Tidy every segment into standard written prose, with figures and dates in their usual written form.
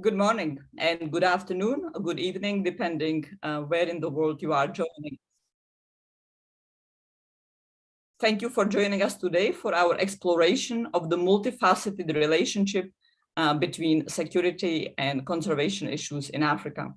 Good morning and good afternoon, or good evening, depending where in the world you are joining. Thank you for joining us today for our exploration of the multifaceted relationship between security and conservation issues in Africa.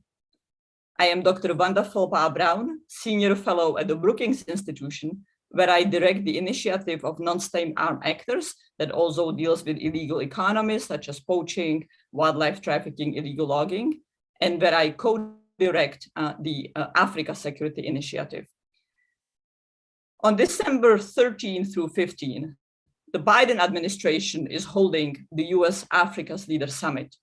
I am Dr. Wanda Volpa-Brown, Senior Fellow at the Brookings Institution, where I direct the initiative of non-state armed actors that also deals with illegal economies such as poaching, wildlife trafficking, illegal logging, and where I co-direct the Africa Security Initiative. On December 13 through 15, the Biden administration is holding the US-Africa's Leaders Summit.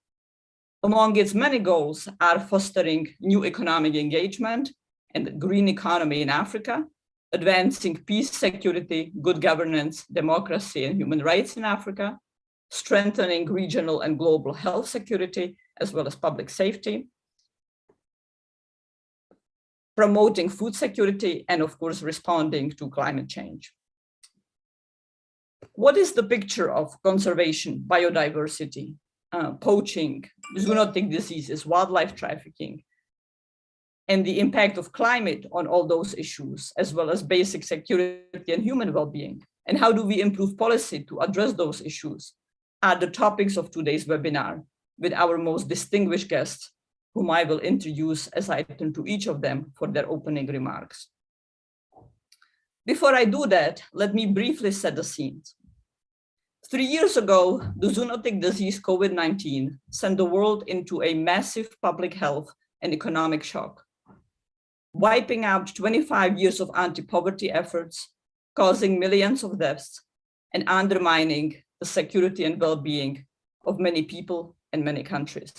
Among its many goals are fostering new economic engagement and the green economy in Africa, advancing peace, security, good governance, democracy, and human rights in Africa, strengthening regional and global health security, as well as public safety, promoting food security, and of course, responding to climate change. What is the picture of conservation, biodiversity, poaching, zoonotic diseases, wildlife trafficking, and the impact of climate on all those issues, as well as basic security and human well-being? And how do we improve policy to address those issues are the topics of today's webinar with our most distinguished guests, whom I will introduce as I turn to each of them for their opening remarks. Before I do that, let me briefly set the scene. 3 years ago, the zoonotic disease COVID-19 sent the world into a massive public health and economic shock, wiping out 25 years of anti-poverty efforts, causing millions of deaths, and undermining the security and well-being of many people and many countries.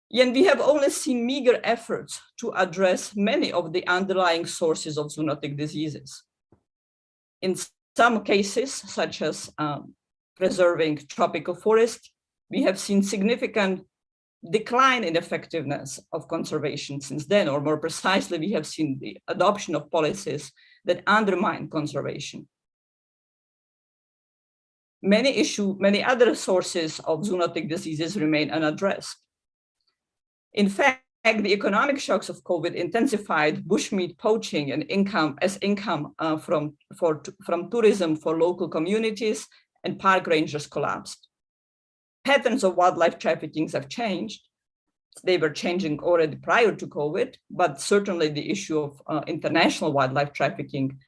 Yet we have only seen meager efforts to address many of the underlying sources of zoonotic diseases. In some cases, such as preserving tropical forests, we have seen significant decline in effectiveness of conservation since then, or more precisely, we have seen the adoption of policies that undermine conservation. Many other sources of zoonotic diseases remain unaddressed. In fact, the economic shocks of COVID intensified bushmeat poaching and income from tourism for local communities, and park rangers collapsed. Patterns of wildlife trafficking have changed. They were changing already prior to COVID, but certainly the issue of international wildlife trafficking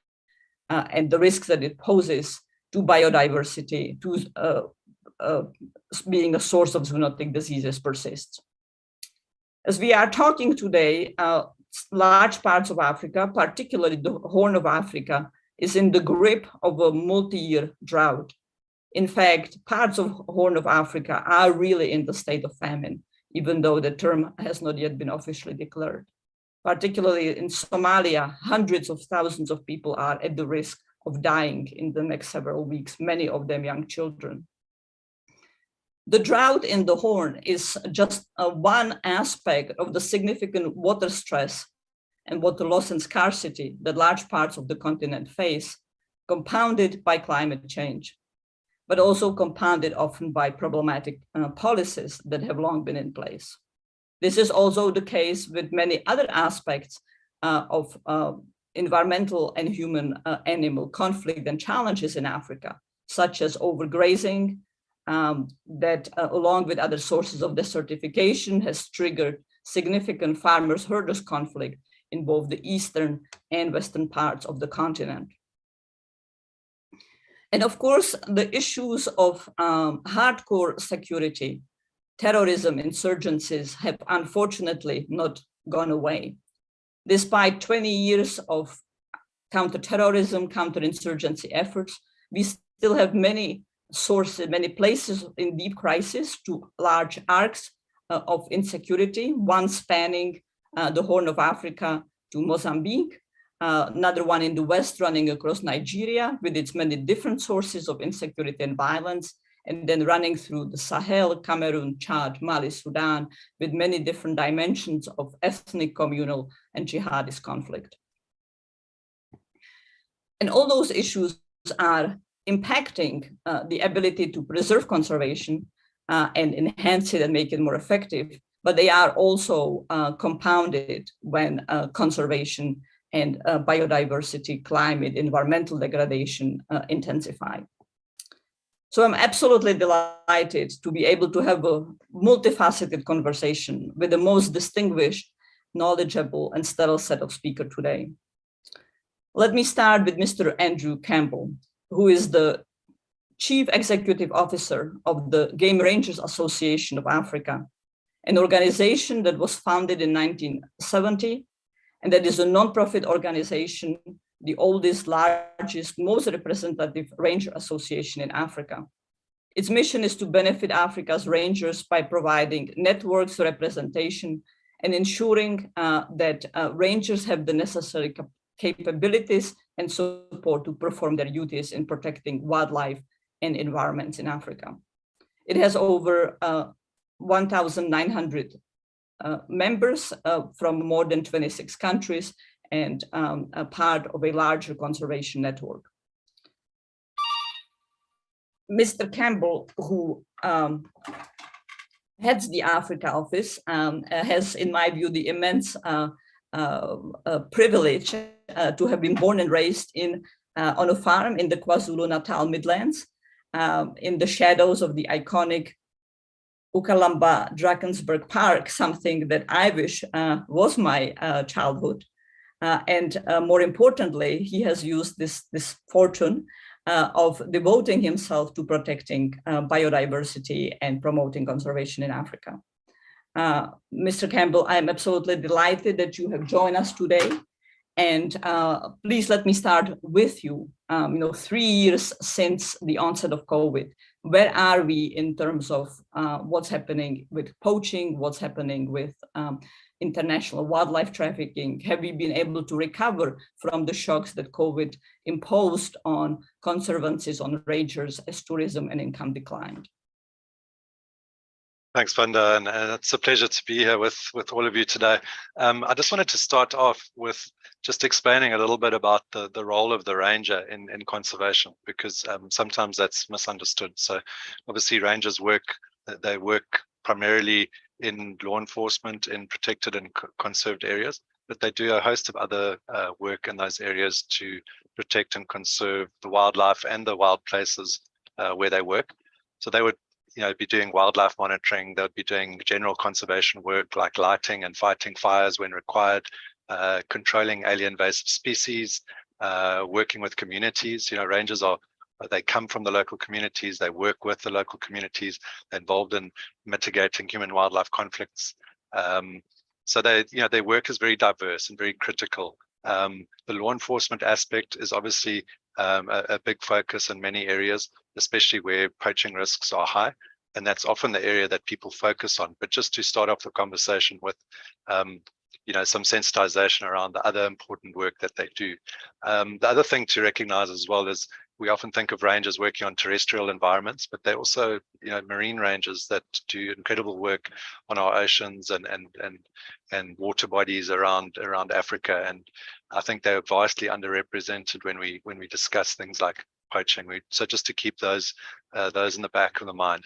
and the risks that it poses to biodiversity, to being a source of zoonotic diseases persists. As we are talking today, large parts of Africa, particularly the Horn of Africa, is in the grip of a multi-year drought. In fact, parts of Horn of Africa are really in the state of famine, even though the term has not yet been officially declared. Particularly in Somalia, hundreds of thousands of people are at the risk of dying in the next several weeks, many of them young children. The drought in the Horn is just one aspect of the significant water stress and water loss and scarcity that large parts of the continent face, compounded by climate change, but also compounded often by problematic policies that have long been in place. This is also the case with many other aspects of environmental and human-animal conflict and challenges in Africa, such as overgrazing, that along with other sources of desertification has triggered significant farmers-herders conflict in both the eastern and western parts of the continent. And of course, the issues of hardcore security, terrorism, insurgencies have unfortunately not gone away. Despite 20 years of counterterrorism, counterinsurgency efforts, we still have many sources, many places in deep crisis to large arcs of insecurity, one spanning the Horn of Africa to Mozambique, another one in the West running across Nigeria with its many different sources of insecurity and violence, and then running through the Sahel, Cameroon, Chad, Mali, Sudan, with many different dimensions of ethnic, communal, and jihadist conflict. And all those issues are impacting the ability to preserve conservation, and enhance it and make it more effective, but they are also compounded when conservation and biodiversity, climate, environmental degradation intensify. So I'm absolutely delighted to be able to have a multifaceted conversation with the most distinguished, knowledgeable, and stellar set of speakers today. Let me start with Mr. Andrew Campbell, who is the Chief Executive Officer of the Game Rangers Association of Africa, an organization that was founded in 1970, and that is a nonprofit organization, the oldest, largest, most representative ranger association in Africa. Its mission is to benefit Africa's rangers by providing networks, representation, and ensuring that rangers have the necessary capabilities and support to perform their duties in protecting wildlife and environments in Africa. It has over 1,900 members from more than 26 countries and a part of a larger conservation network. Mr. Campbell, who heads the Africa office, has, in my view, the immense privilege to have been born and raised on a farm in the KwaZulu-Natal Midlands, in the shadows of the iconic Ukalamba Drakensberg Park, something that I wish was my childhood. And more importantly, he has used this fortune of devoting himself to protecting biodiversity and promoting conservation in Africa. Mr. Campbell, I'm absolutely delighted that you have joined us today. And please let me start with you. 3 years since the onset of COVID, where are we in terms of what's happening with poaching, what's happening with international wildlife trafficking? Have we been able to recover from the shocks that COVID imposed on conservancies, on rangers, as tourism and income declined? Thanks, Vanda, and it's a pleasure to be here with all of you today. I just wanted to start off with just explaining a little bit about the role of the ranger in conservation, because sometimes that's misunderstood. So obviously rangers work primarily in law enforcement in protected and conserved areas, but they do a host of other work in those areas to protect and conserve the wildlife and the wild places where they work. So they would be doing wildlife monitoring. They'll be doing general conservation work like lighting and fighting fires when required, controlling alien invasive species, working with communities. Rangers they come from the local communities, they work with the local communities, they're involved in mitigating human wildlife conflicts. So their work is very diverse and very critical. The law enforcement aspect is obviously a big focus in many areas, especially where poaching risks are high. And that's often the area that people focus on. But just to start off the conversation with, some sensitization around the other important work that they do. The other thing to recognize as well is we often think of rangers working on terrestrial environments, but they're also, marine rangers that do incredible work on our oceans and water bodies around Africa. And I think they're vastly underrepresented when we discuss things like poaching. So just to keep those in the back of the mind.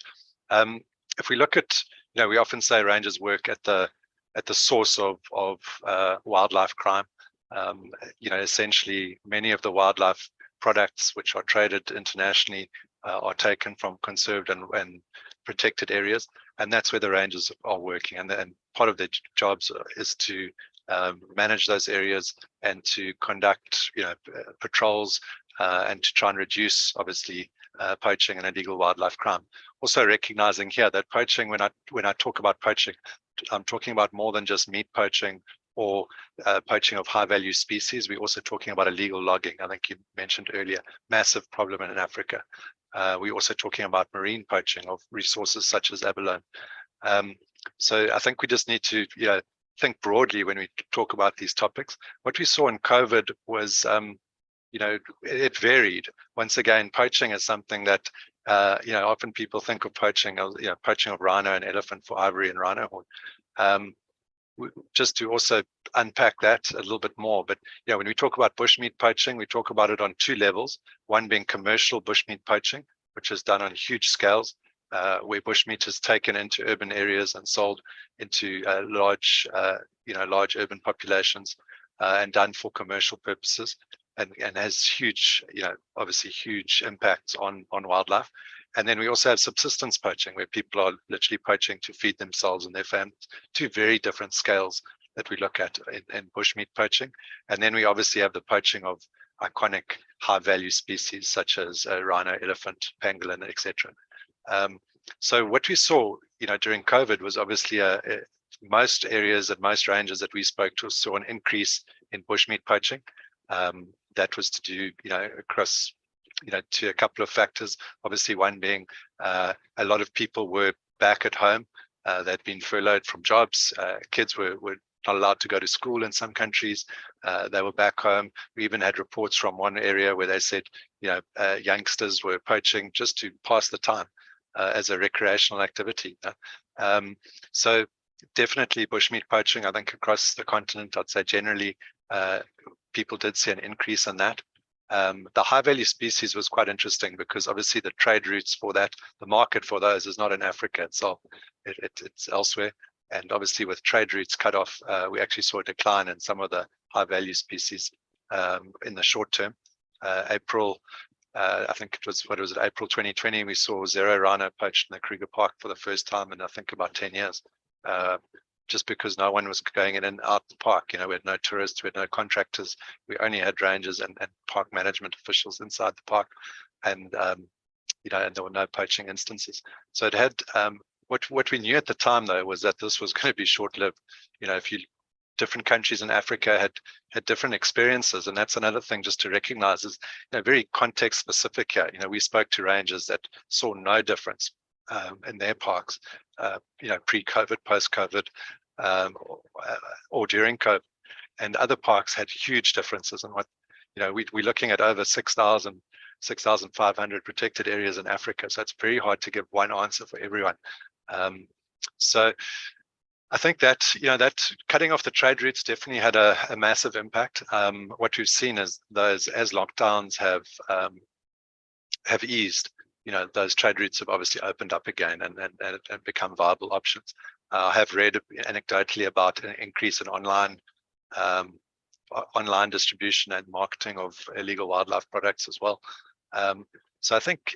If we look at, we often say rangers work at the source of wildlife crime. Essentially many of the wildlife products which are traded internationally are taken from conserved and protected areas, and that's where the rangers are working. And part of their jobs is to manage those areas and to conduct, patrols and to try and reduce, obviously, poaching and illegal wildlife crime. Also recognizing here that poaching, when I talk about poaching, I'm talking about more than just meat poaching or poaching of high-value species. We're also talking about illegal logging. I think you mentioned earlier, massive problem in Africa. We're also talking about marine poaching of resources such as abalone. So I think we just need to think broadly when we talk about these topics. What we saw in COVID was, it varied. Once again, poaching is something that, often people think of poaching of rhino and elephant for ivory and rhino horn. Just to also unpack that a little bit more, but when we talk about bushmeat poaching, we talk about it on two levels. One being commercial bushmeat poaching, which is done on huge scales, where bushmeat is taken into urban areas and sold into large urban populations and done for commercial purposes, and has huge, obviously huge impacts on wildlife. And then we also have subsistence poaching, where people are literally poaching to feed themselves and their families. Two very different scales that we look at in bushmeat poaching. And then we obviously have the poaching of iconic high-value species such as rhino, elephant, pangolin, etc. So what we saw, during COVID was obviously most areas and most ranges that we spoke to saw an increase in bushmeat poaching. That was to do, across, to a couple of factors. Obviously, one being a lot of people were back at home. They'd been furloughed from jobs. Kids were not allowed to go to school in some countries. They were back home. We even had reports from one area where they said, youngsters were poaching just to pass the time as a recreational activity. So definitely bushmeat poaching, I think across the continent, I'd say generally people did see an increase in that. The high value species was quite interesting because obviously the trade routes for that, the market for those is not in Africa itself, it's elsewhere. And obviously with trade routes cut off, we actually saw a decline in some of the high value species in the short term. April, I think it was, April 2020, we saw 0 rhino poached in the Kruger Park for the first time in I think about 10 years. Just because no one was going in and out the park. We had no tourists, we had no contractors, we only had rangers and park management officials inside the park, and and there were no poaching instances. So it had what we knew at the time though was that this was going to be short-lived. Different countries in Africa had different experiences, and that's another thing just to recognize is very context specific here. We spoke to rangers that saw no difference in their parks, pre-COVID, post-COVID, or during COVID, and other parks had huge differences in what, we're looking at over 6,500 protected areas in Africa. So it's very hard to give one answer for everyone. So I think that, that cutting off the trade routes definitely had a massive impact. What we've seen is those, as lockdowns have eased, those trade routes have obviously opened up again and become viable options. I have read anecdotally about an increase in online distribution and marketing of illegal wildlife products as well. So I think,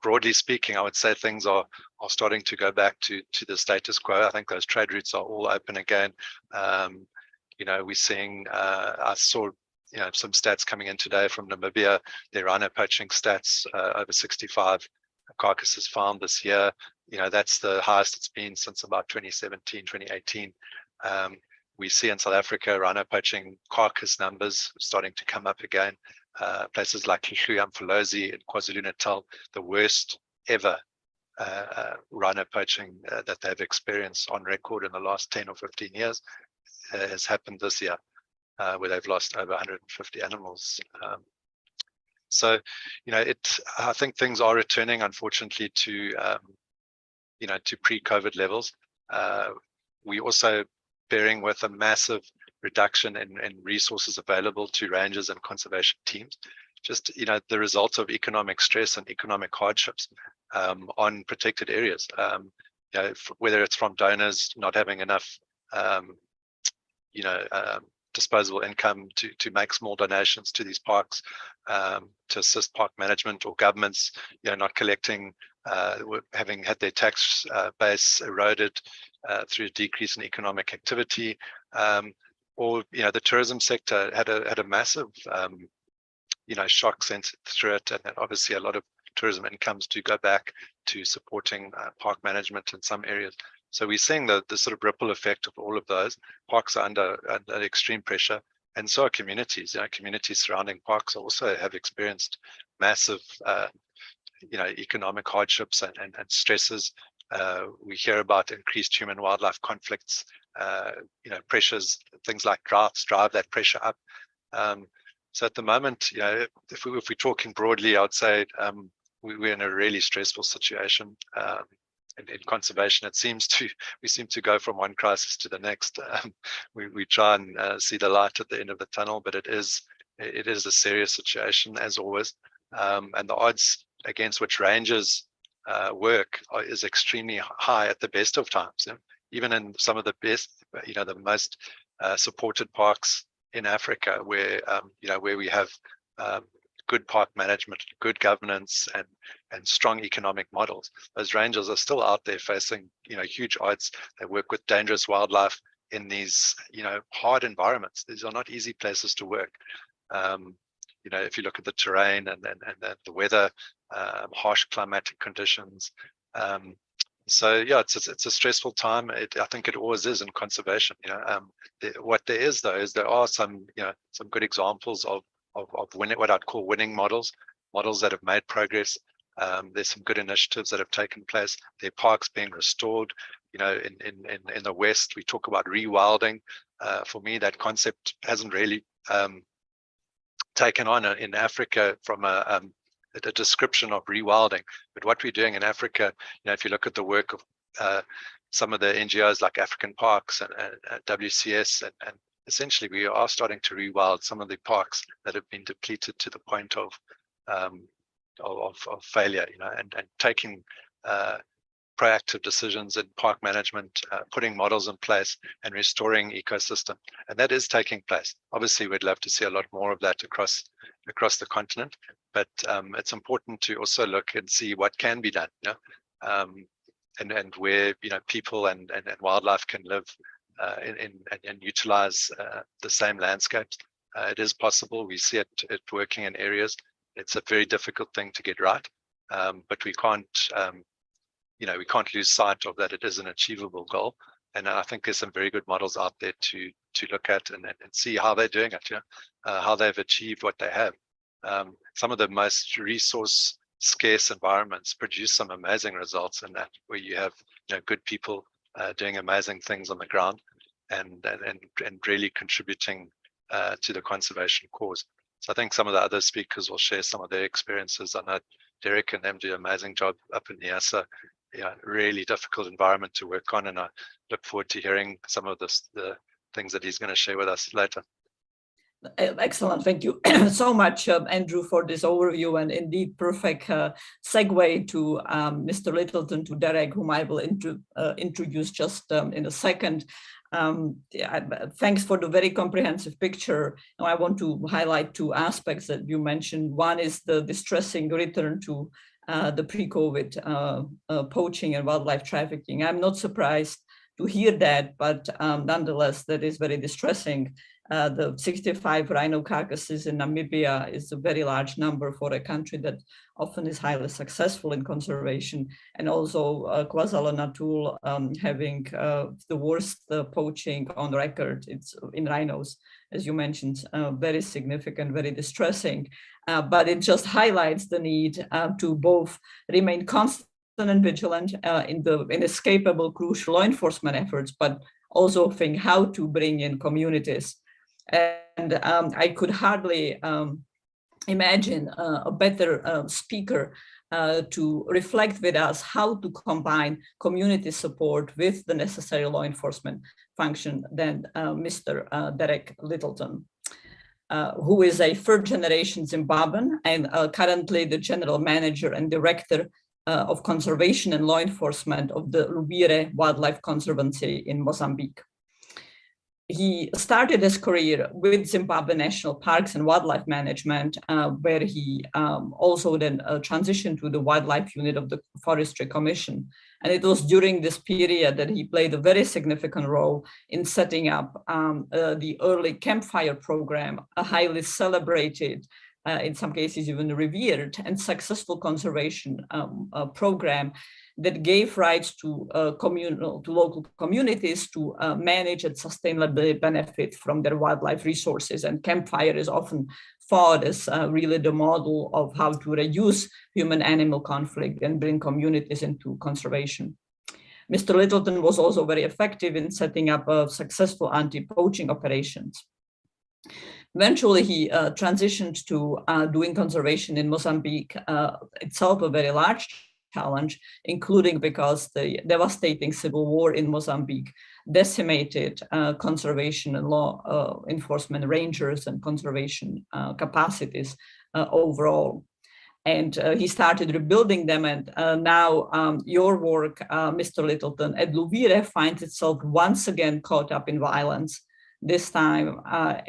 broadly speaking, I would say things are starting to go back to the status quo. I think those trade routes are all open again. We're seeing, I saw some stats coming in today from Namibia, their rhino poaching stats, over 65 carcasses found this year. That's the highest it's been since about 2017, 2018. We see in South Africa rhino poaching carcass numbers starting to come up again. Places like Hluya-Mfolozi in KwaZulu-Natal, the worst ever rhino poaching that they've experienced on record in the last 10 or 15 years has happened this year, where they've lost over 150 animals. So, I think things are returning, unfortunately, to pre-COVID levels. We also bearing with a massive reduction in resources available to rangers and conservation teams. Just, the result of economic stress and economic hardships on protected areas. Whether it's from donors not having enough, disposable income to make small donations to these parks, to assist park management, or governments, not collecting, having had their tax base eroded through a decrease in economic activity, or the tourism sector had a massive shock sent through it, and obviously a lot of tourism incomes do go back to supporting park management in some areas. So we're seeing the sort of ripple effect of all of those. Parks are under extreme pressure, and so are communities. Communities surrounding parks also have experienced massive, economic hardships and stresses. We hear about increased human-wildlife conflicts. Pressures, things like droughts drive that pressure up. So at the moment, if we're talking broadly, I would say we're in a really stressful situation. In conservation, we seem to go from one crisis to the next. We try and see the light at the end of the tunnel, but it is a serious situation, as always. And the odds against which rangers work is extremely high at the best of times. Even in some of the best, the most supported parks in Africa, where where we have good park management, good governance, and strong economic models, those rangers are still out there facing huge odds. They work with dangerous wildlife in these hard environments. These are not easy places to work. If you look at the terrain and the weather, harsh climatic conditions. So yeah, it's a stressful time. I think it always is in conservation. What there is though is there are some good examples of winning, what I'd call winning models that have made progress. There's some good initiatives that have taken place. There are parks being restored. In the West, we talk about rewilding. For me, that concept hasn't really taken on in Africa from a description of rewilding. But what we're doing in Africa, if you look at the work of some of the NGOs like African Parks and WCS, and essentially we are starting to rewild some of the parks that have been depleted to the point of failure, and taking proactive decisions in park management, putting models in place and restoring ecosystem. And that is taking place. Obviously, we'd love to see a lot more of that across the continent, but it's important to also look and see what can be done, and where people and wildlife can live and utilize the same landscapes. It is possible. We see it working in areas. It's a very difficult thing to get right, but we can't lose sight of that. It is an achievable goal, and I think there's some very good models out there to look at and see how they're doing it, how they've achieved what they have. Some of the most resource scarce environments produce some amazing results in that, where you have good people doing amazing things on the ground and really contributing to the conservation cause. So I think some of the other speakers will share some of their experiences. I know Derek and them do an amazing job up in Niassa. Really difficult environment to work on, and I look forward to hearing some of the things that he's going to share with us later. Excellent. Thank you so much, Andrew, for this overview, and indeed perfect segue to Mr. Littleton, to Derek, whom I will introduce just in a second. Thanks for the very comprehensive picture. Now, I want to highlight two aspects that you mentioned. One is the distressing return to the pre-COVID poaching and wildlife trafficking. I'm not surprised to hear that, but nonetheless, that is very distressing. The 65 rhino carcasses in Namibia is a very large number for a country that often is highly successful in conservation, and also KwaZulu-Natal having the worst poaching on record. It's in rhinos, as you mentioned, very significant, very distressing, but it just highlights the need to both remain constant and vigilant in the inescapable crucial law enforcement efforts, but also think how to bring in communities. And I could hardly imagine a better speaker to reflect with us how to combine community support with the necessary law enforcement function than Mr. Derek Littleton, who is a third-generation Zimbabwean and currently the general manager and director of conservation and law enforcement of the Lubire Wildlife Conservancy in Mozambique. He started his career with Zimbabwe National Parks and Wildlife Management, where he also then transitioned to the wildlife unit of the Forestry Commission. And it was during this period that he played a very significant role in setting up the early campfire program, a highly celebrated, in some cases even revered and successful conservation program that gave rights to local communities to manage and sustainably benefit from their wildlife resources. And campfire is often thought as really the model of how to reduce human-animal conflict and bring communities into conservation. Mr. Littleton was also very effective in setting up successful anti-poaching operations. Eventually, he transitioned to doing conservation in Mozambique, itself a very large challenge, including because the devastating civil war in Mozambique decimated conservation and law enforcement rangers and conservation capacities overall. And he started rebuilding them. And now your work, Mr. Littleton, at Luvire finds itself once again caught up in violence, this time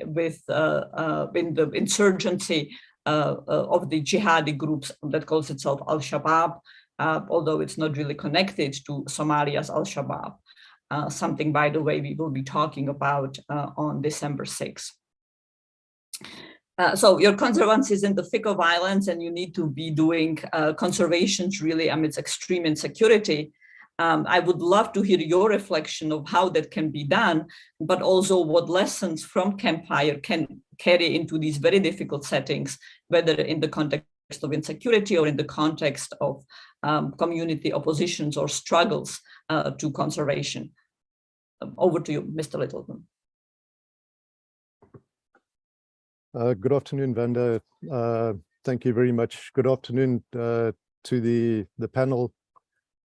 with in the insurgency of the jihadi groups that calls itself Al-Shabaab, although it's not really connected to Somalia's Al-Shabaab. Something, by the way, we will be talking about on December 6th. So your conservancy is in the thick of violence, and you need to be doing conservations really amidst extreme insecurity. I would love to hear your reflection of how that can be done, but also what lessons from Campfire can carry into these very difficult settings, whether in the context of insecurity or in the context of community oppositions or struggles to conservation. Over to you, Mr. Littleton. Good afternoon, Vanda. Thank you very much. Good afternoon to the panel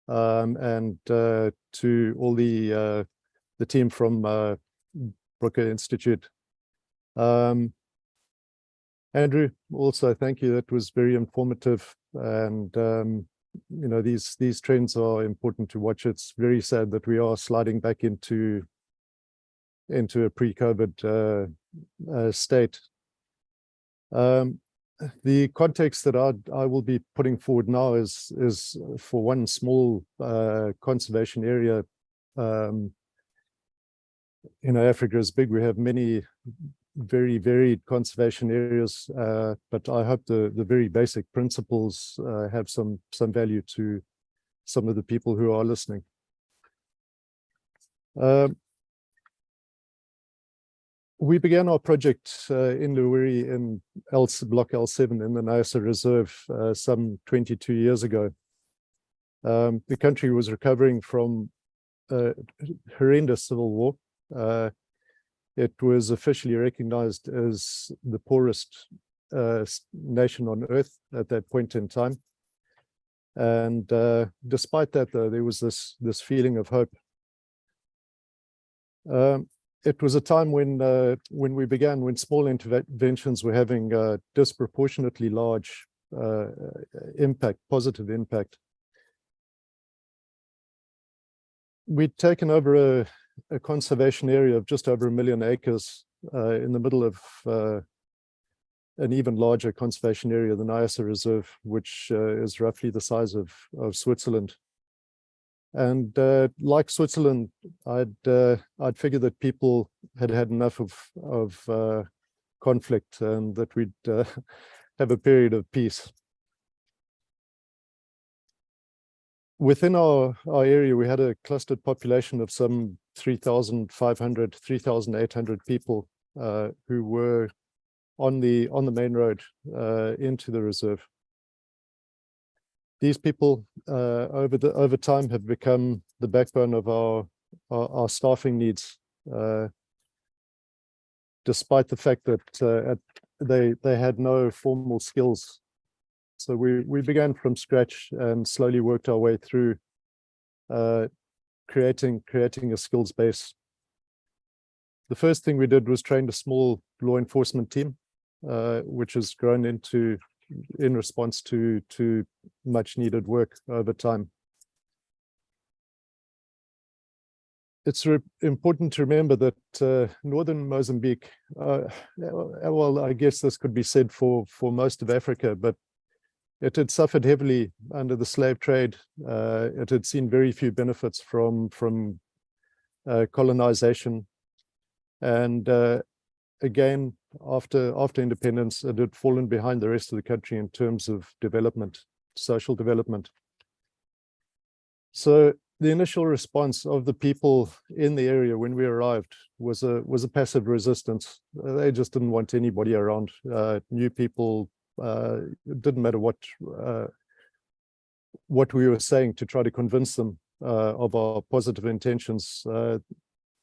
and to all the team from Brooker Institute. Andrew, also thank you. That was very informative, and you know, these trends are important to watch. It's very sad that we are sliding back into a pre-COVID state. The context that I will be putting forward now is for one small conservation area. You know, Africa is big. We have many very varied conservation areas, but I hope the very basic principles have some value to some of the people who are listening. We began our project in Luwiri in Block L7 in the Nyasa Reserve some 22 years ago. The country was recovering from a horrendous civil war. It was officially recognized as the poorest nation on earth at that point in time. And despite that, though, there was this feeling of hope. It was a time when small interventions were having a disproportionately large positive impact. We'd taken over a conservation area of just over 1 million acres in the middle of an even larger conservation area, the Nyasa Reserve, which is roughly the size of Switzerland. And like Switzerland, I'd figured that people had had enough of conflict and that we'd have a period of peace. Within our area, we had a clustered population of some 3,500, 3,800 people who were on the main road into the reserve. These people over time have become the backbone of our staffing needs, despite the fact that they had no formal skills. So we began from scratch and slowly worked our way through creating a skills base. The first thing we did was train a small law enforcement team, which has grown in response to much needed work over time. It's important to remember that northern Mozambique, well, I guess this could be said for most of Africa, but it had suffered heavily under the slave trade. It had seen very few benefits from colonization. And again, after independence, it had fallen behind the rest of the country in terms of development, social development. So the initial response of the people in the area when we arrived was a passive resistance. They just didn't want anybody around. New people, it didn't matter what we were saying to try to convince them of our positive intentions.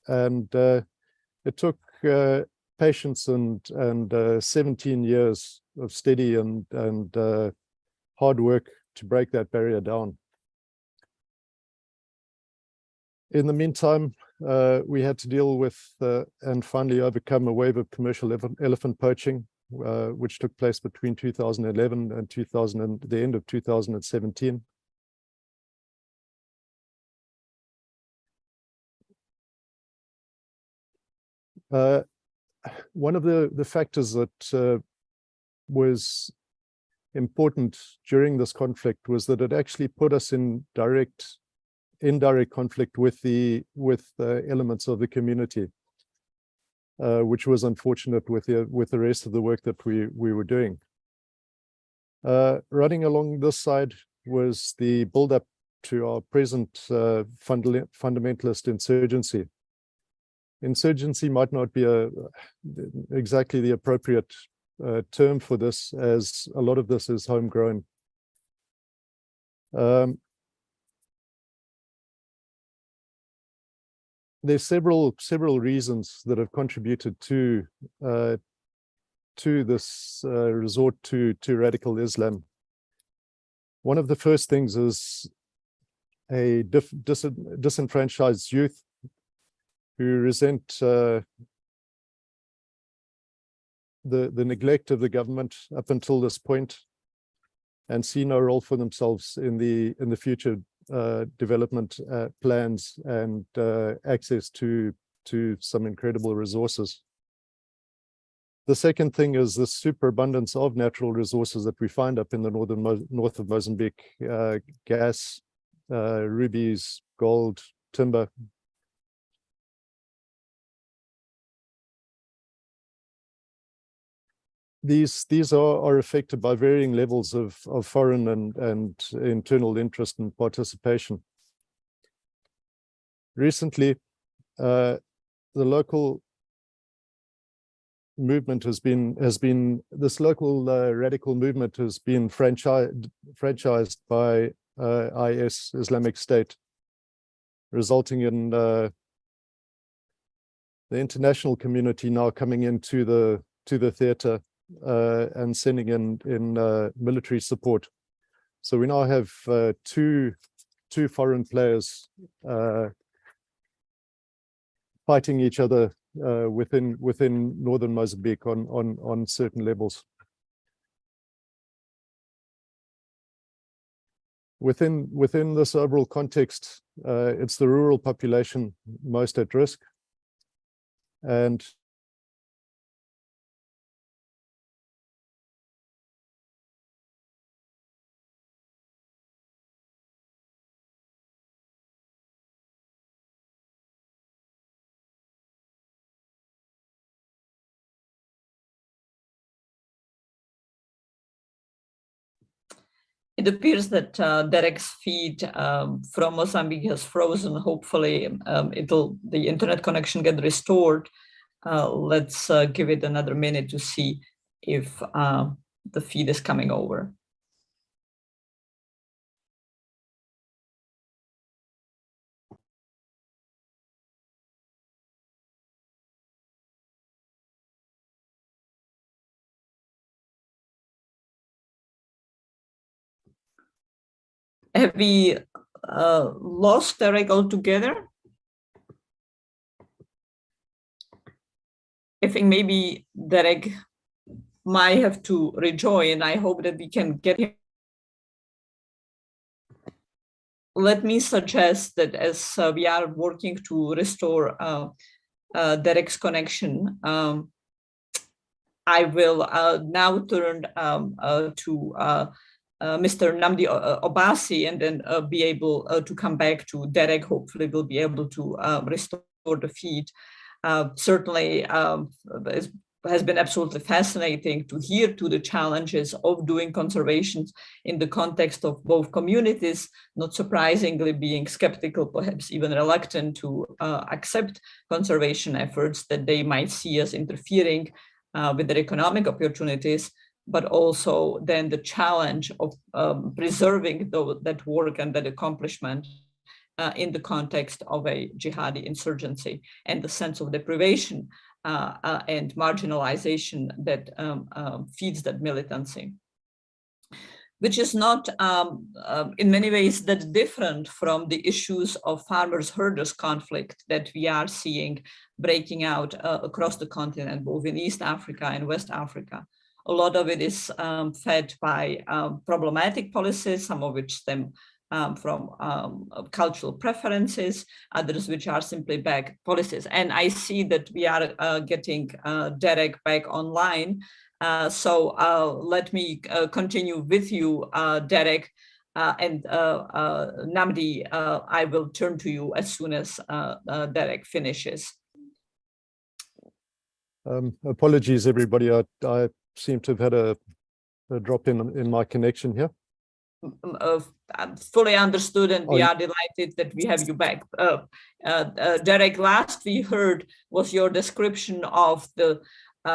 And it took patience and 17 years of steady and hard work to break that barrier down. In the meantime, we had to deal with and finally overcome a wave of commercial elephant poaching. which took place between 2011 and the end of 2017. One of the factors that was important during this conflict was that it actually put us in indirect conflict with elements of the community, which was unfortunate with the rest of the work that we were doing. Running along this side was the build-up to our present fundamentalist insurgency. Insurgency might not be exactly the appropriate term for this, as a lot of this is homegrown. There's several reasons that have contributed to this resort to radical Islam. One of the first things is a disenfranchised youth who resent the neglect of the government up until this point, and see no role for themselves in the future development plans and access to some incredible resources. The second thing is the superabundance of natural resources that we find up in the north of Mozambique: gas, rubies, gold, timber. These are affected by varying levels of foreign and internal interest and participation. Recently, the local movement this local radical movement has been franchised by IS, Islamic State, resulting in the international community now coming into the theater and sending in military support. So we now have two foreign players fighting each other within northern Mozambique on certain levels. Within this overall context, it's the rural population most at risk, and it appears that Derek's feed from Mozambique has frozen. Hopefully, the internet connection get restored. Let's give it another minute to see if the feed is coming over. Have we lost Derek altogether? I think maybe Derek might have to rejoin. I hope that we can get him. Let me suggest that as we are working to restore Derek's connection, I will now turn to Mr. Namdi Obasi, and then be able to come back to Derek. Hopefully we'll be able to restore the feed. Certainly it has been absolutely fascinating to hear to the challenges of doing conservation in the context of both communities, not surprisingly being skeptical, perhaps even reluctant to accept conservation efforts that they might see as interfering with their economic opportunities, but also then the challenge of preserving that work and that accomplishment in the context of a jihadi insurgency, and the sense of deprivation and marginalization that feeds that militancy, which is not in many ways that different from the issues of farmers-herders conflict that we are seeing breaking out across the continent, both in East Africa and West Africa. A lot of it is fed by problematic policies, some of which stem from cultural preferences, others which are simply bad policies. And I see that we are getting Derek back online. So let me continue with you, Derek. And Namdi, I will turn to you as soon as Derek finishes. Apologies, everybody. I seem to have had a drop in my connection here. Fully understood, and we are delighted that we have you back. Derek, last we heard was your description of the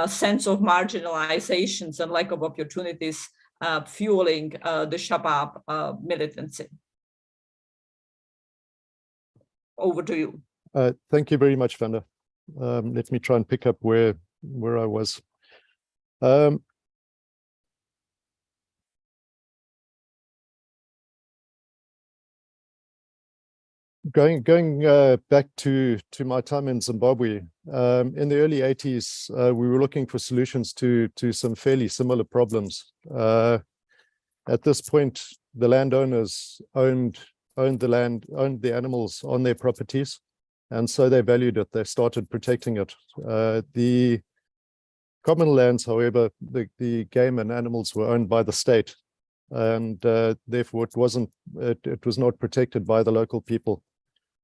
sense of marginalizations and lack of opportunities fueling the Shabab militancy. Over to you. Thank you very much, Vanda. Let me try and pick up where I was. Going back to my time in Zimbabwe, in the early 80s, we were looking for solutions to some fairly similar problems. At this point, the landowners owned the land, owned the animals on their properties, and so they valued it. They started protecting it. The common lands, however, the game and animals were owned by the state, and therefore it was not protected by the local people.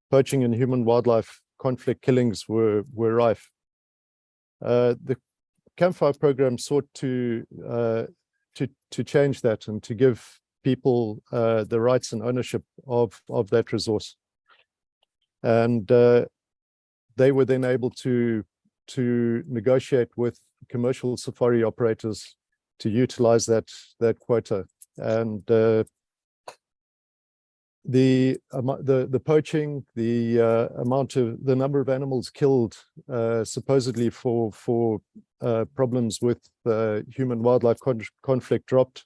Poaching and human-wildlife conflict killings were rife. The Campfire program sought to change that and to give people the rights and ownership of that resource. And they were then able to negotiate with commercial safari operators to utilize that quota. And the poaching, the number of animals killed supposedly for problems with human-wildlife conflict dropped,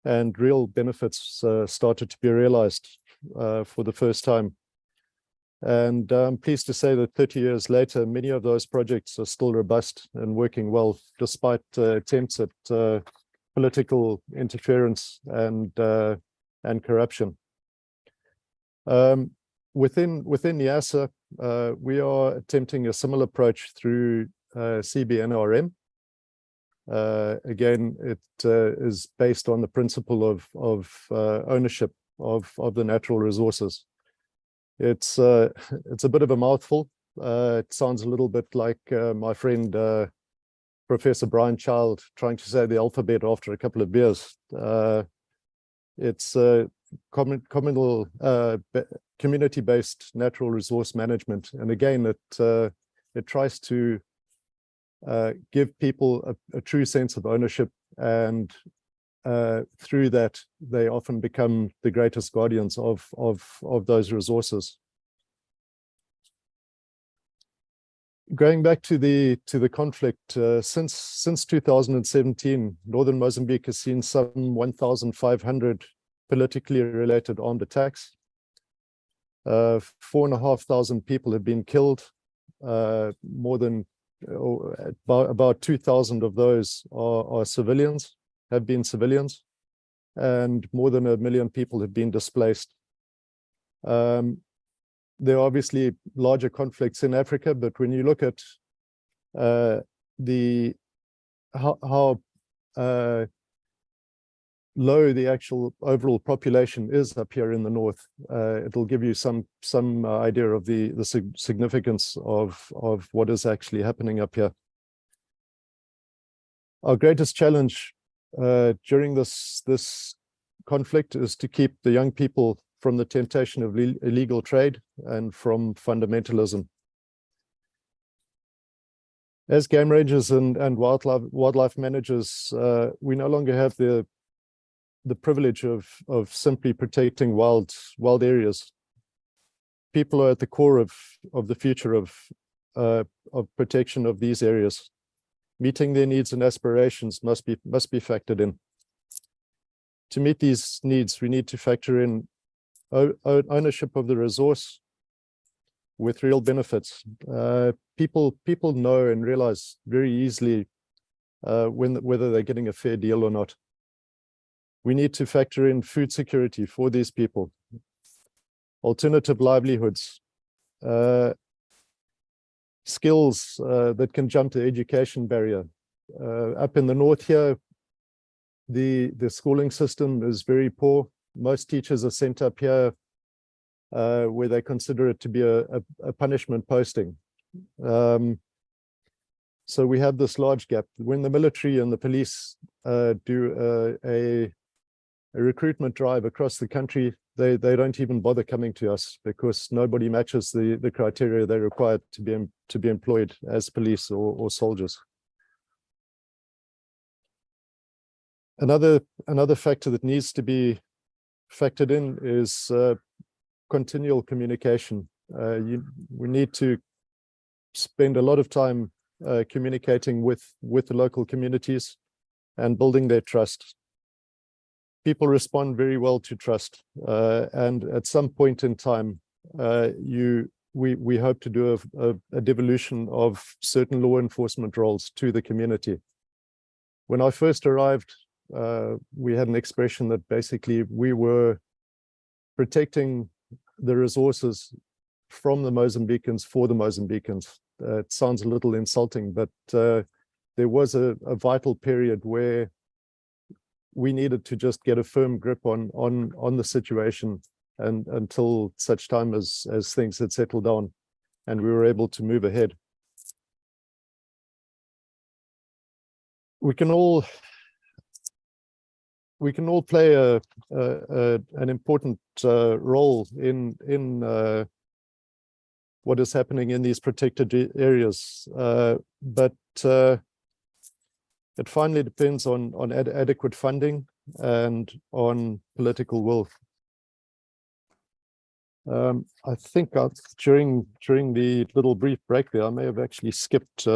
and real benefits started to be realized for the first time. And I'm pleased to say that 30 years later, many of those projects are still robust and working well, despite attempts at political interference and corruption. Within NIASA, we are attempting a similar approach through CBNRM. Again, it is based on the principle of ownership of the natural resources. It's a bit of a mouthful. It sounds a little bit like my friend Professor Brian Child trying to say the alphabet after a couple of beers. It's communal community-based natural resource management, and again, it tries to give people a true sense of ownership, and through that, they often become the greatest guardians of those resources. Going back to the conflict, since 2017, northern Mozambique has seen some 1,500 politically related armed attacks. 4,500 people have been killed. More than about 2,000 of those are civilians, have been civilians, and more than 1 million people have been displaced. There are obviously larger conflicts in Africa, but when you look at how low the actual overall population is up here in the north, it'll give you some idea of the significance of what is actually happening up here. Our greatest challenge during this conflict is to keep the young people from the temptation of illegal trade and from fundamentalism. As game rangers and wildlife managers, we no longer have the privilege of simply protecting wild areas. People are at the core of the future of protection of these areas. Meeting their needs and aspirations must be factored in. To meet these needs, we need to factor in ownership of the resource with real benefits. People know and realize very easily whether they're getting a fair deal or not. We need to factor in food security for these people, alternative livelihoods, skills that can jump the education barrier. Up in the north here, the schooling system is very poor. Most teachers are sent up here where they consider it to be a punishment posting. So we have this large gap. When the military and the police do a recruitment drive across the country, they don't even bother coming to us because nobody matches the criteria they require to be employed as police or soldiers. Another factor that needs to be factored in is continual communication. We need to spend a lot of time communicating with the local communities and building their trust. People respond very well to trust, and at some point in time, we hope to do a devolution of certain law enforcement roles to the community. When I first arrived, we had an expression that basically we were protecting the resources from the Mozambicans for the Mozambicans. It sounds a little insulting, but there was a vital period where we needed to just get a firm grip on the situation and until such time as things had settled down and we were able to move ahead. We can all play an important role in what is happening in these protected areas, but it finally depends on adequate funding and on political will. I think during the little brief break there, I may have actually skipped.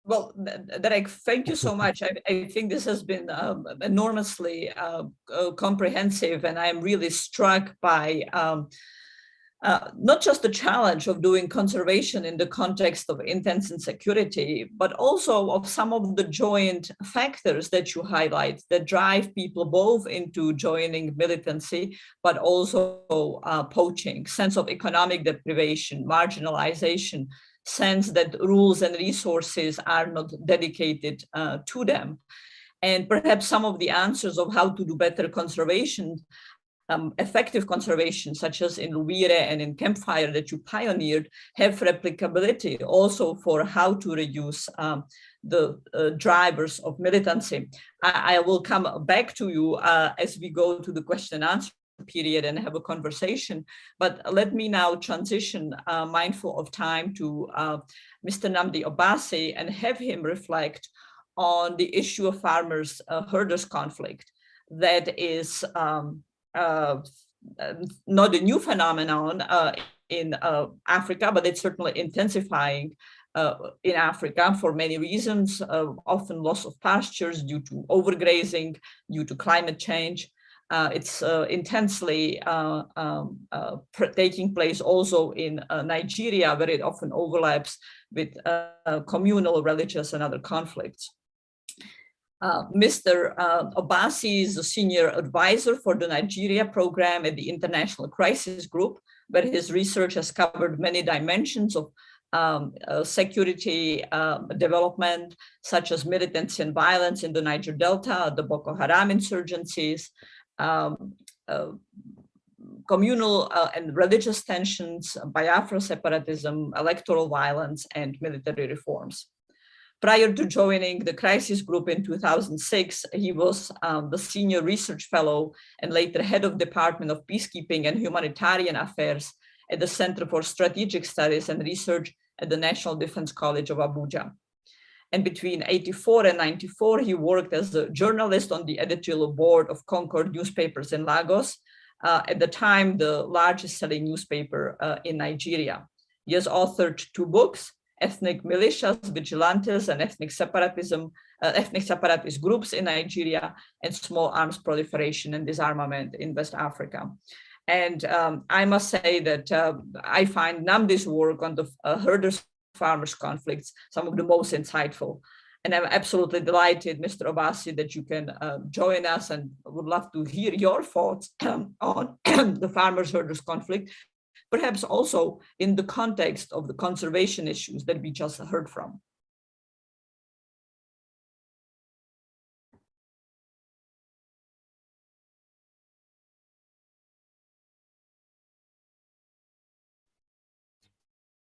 Well, Derek, thank you so much. I think this has been enormously comprehensive, and I'm really struck by not just the challenge of doing conservation in the context of intense insecurity, but also of some of the joint factors that you highlight that drive people both into joining militancy, but also poaching, sense of economic deprivation, marginalization, sense that rules and resources are not dedicated to them. And perhaps some of the answers of how to do better conservation, effective conservation, such as in Luvire and in Campfire that you pioneered, have replicability also for how to reduce the drivers of militancy. I will come back to you as we go to the question and answer period and have a conversation, but let me now transition, mindful of time, to Mr. Nnamdi Obasi and have him reflect on the issue of farmers-herders conflict that is not a new phenomenon in Africa, but it's certainly intensifying in Africa for many reasons, often loss of pastures due to overgrazing, due to climate change. It's intensely taking place also in Nigeria, where it often overlaps with communal, religious, and other conflicts. Mr. Obasi is a senior advisor for the Nigeria program at the International Crisis Group, where his research has covered many dimensions of security development, such as militancy and violence in the Niger Delta, the Boko Haram insurgencies, communal and religious tensions, Biafra separatism, electoral violence, and military reforms. Prior to joining the crisis group in 2006, he was the senior research fellow and later head of Department of Peacekeeping and Humanitarian Affairs at the Center for Strategic Studies and Research at the National Defense College of Abuja. And between 84 and 94, he worked as a journalist on the editorial board of Concord newspapers in Lagos, at the time the largest selling newspaper in Nigeria. He has authored 2 books, Ethnic Militias, Vigilantes, and Ethnic Separatist Groups in Nigeria, and Small Arms Proliferation and Disarmament in West Africa. And I must say that I find Nnamdi's work on the herders farmers' conflicts, some of the most insightful. And I'm absolutely delighted, Mr. Obasi, that you can join us, and would love to hear your thoughts on the farmers-herders conflict, perhaps also in the context of the conservation issues that we just heard from.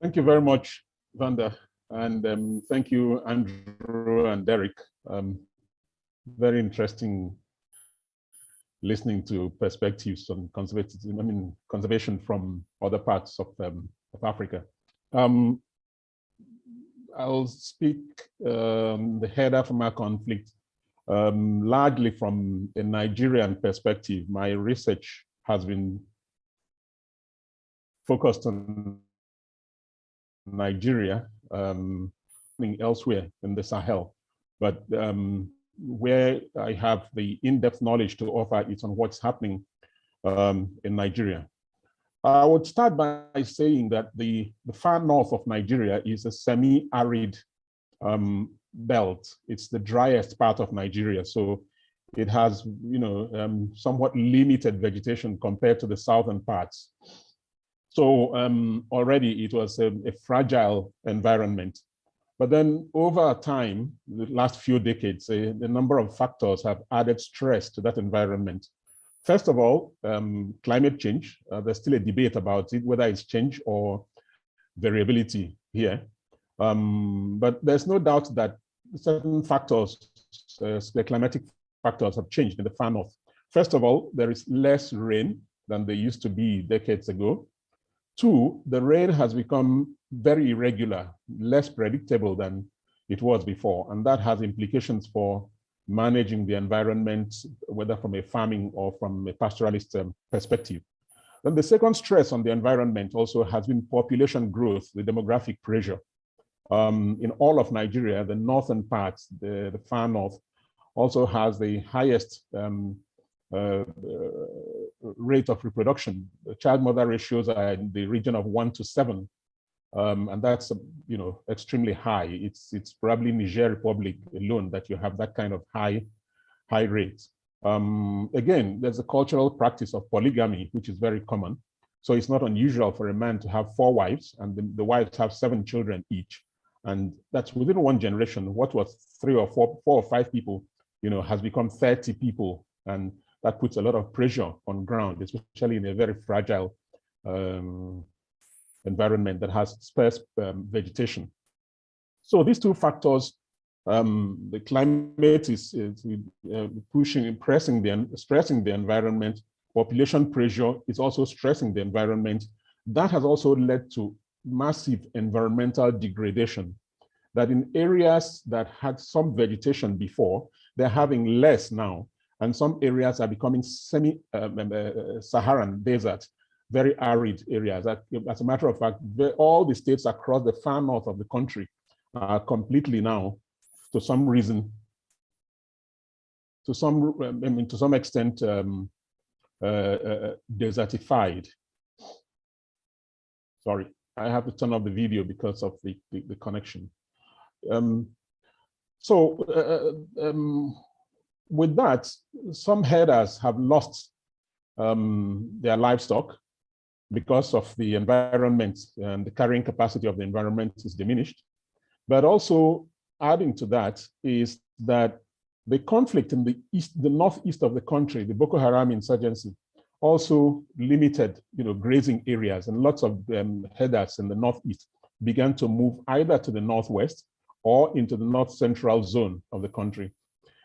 Thank you very much, Vanda, and thank you, Andrew and Derek. Very interesting listening to perspectives on conservation from other parts of Africa. I'll speak the header from our conflict largely from a Nigerian perspective. My research has been focused on Nigeria, elsewhere in the Sahel, but where I have the in-depth knowledge to offer is on what's happening in Nigeria. I would start by saying that the far north of Nigeria is a semi-arid belt. It's the driest part of Nigeria, so it has, somewhat limited vegetation compared to the southern parts. So already it was a fragile environment. But then over time, the last few decades, the number of factors have added stress to that environment. First of all, climate change. There's still a debate about it, whether it's change or variability here. But there's no doubt that certain factors, the climatic factors, have changed in the far north. First of all, there is less rain than there used to be decades ago. Two, the rain has become very irregular, less predictable than it was before. And that has implications for managing the environment, whether from a farming or from a pastoralist perspective. Then the second stress on the environment also has been population growth, the demographic pressure. In all of Nigeria, the northern parts, the far north, also has the highest rate of reproduction. The child-mother ratios are in the region of 1 to 7, and that's extremely high. It's probably Niger Republic alone that you have that kind of high rate. Again, there's a cultural practice of polygamy, which is very common. So it's not unusual for a man to have 4 wives, and the wives have 7 children each. And that's within one generation. What was 3 or 4 or 5 people, has become 30 people, and that puts a lot of pressure on ground, especially in a very fragile environment that has sparse vegetation. So these two factors, the climate is stressing the environment. Population pressure is also stressing the environment. That has also led to massive environmental degradation, that in areas that had some vegetation before, they're having less now. And some areas are becoming semi-Saharan desert, very arid areas. As a matter of fact, all the states across the far north of the country are completely now, to some reason, to some extent, desertified. Sorry, I have to turn off the video because of the connection. With that, some herders have lost their livestock because of the environment, and the carrying capacity of the environment is diminished. But also adding to that is that the conflict in the northeast of the country, the Boko Haram insurgency, also limited, grazing areas, and lots of herders in the northeast began to move either to the northwest or into the north central zone of the country.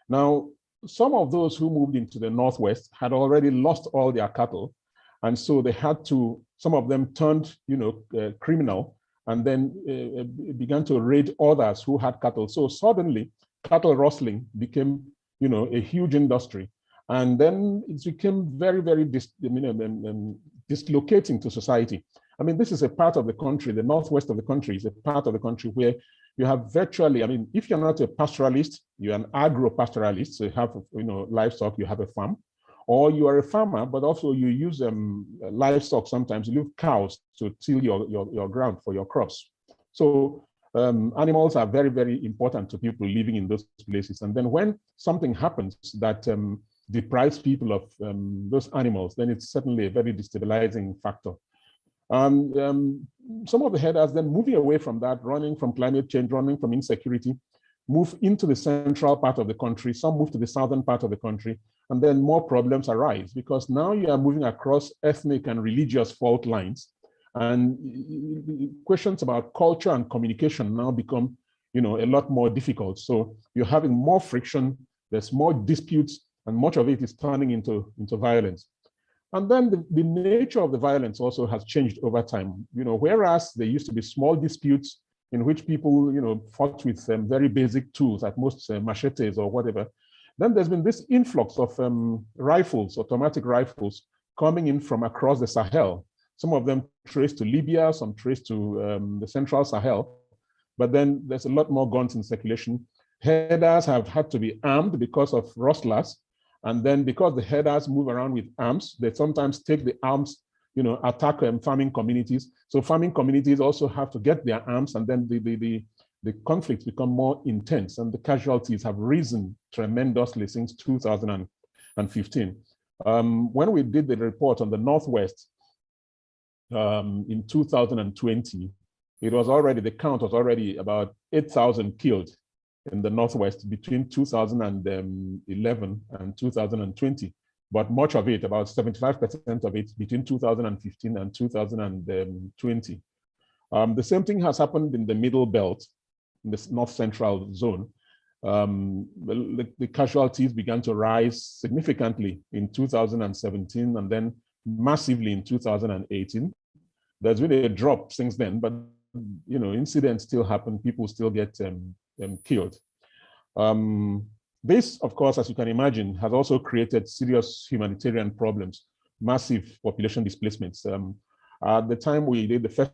Now, some of those who moved into the northwest had already lost all their cattle, and so they had to, some of them turned, criminal, and then began to raid others who had cattle. So suddenly, cattle rustling became, a huge industry, and then it became very, very dislocating to society. I mean, this is a part of the country, the northwest of the country is a part of the country where you have virtually, if you're not a pastoralist, you're an agro-pastoralist, so you have, livestock, you have a farm, or you are a farmer, but also you use livestock sometimes, you use cows to till your ground for your crops. So Animals are very, very important to people living in those places. And then when something happens that deprives people of those animals, then it's certainly a very destabilizing factor. Some of the headers then moving away from that, running from climate change, running from insecurity, move into the central part of the country. Some move to the southern part of the country, and then more problems arise because now you are moving across ethnic and religious fault lines. And questions about culture and communication now become, a lot more difficult. So you're having more friction, there's more disputes, and much of it is turning into violence. And then the nature of the violence also has changed over time. Whereas there used to be small disputes in which people, fought with very basic tools, at most machetes or whatever, then there's been this influx of rifles, automatic rifles, coming in from across the Sahel. Some of them traced to Libya, some traced to the central Sahel. But then there's a lot more guns in circulation. Headers have had to be armed because of rustlers. And then because the headers move around with arms, they sometimes take the arms, attack farming communities. So farming communities also have to get their arms, and then the conflicts become more intense, and the casualties have risen tremendously since 2015. When we did the report on the Northwest, in 2020, the count was already about 8,000 killed in the Northwest between 2011 and 2020. But much of it, about 75% of it, between 2015 and 2020. The same thing has happened in the Middle Belt, in the North Central zone. The casualties began to rise significantly in 2017 and then massively in 2018. There's been a drop since then, but incidents still happen, people still get killed. This, of course, as you can imagine, has also created serious humanitarian problems, massive population displacements. At the time we did the first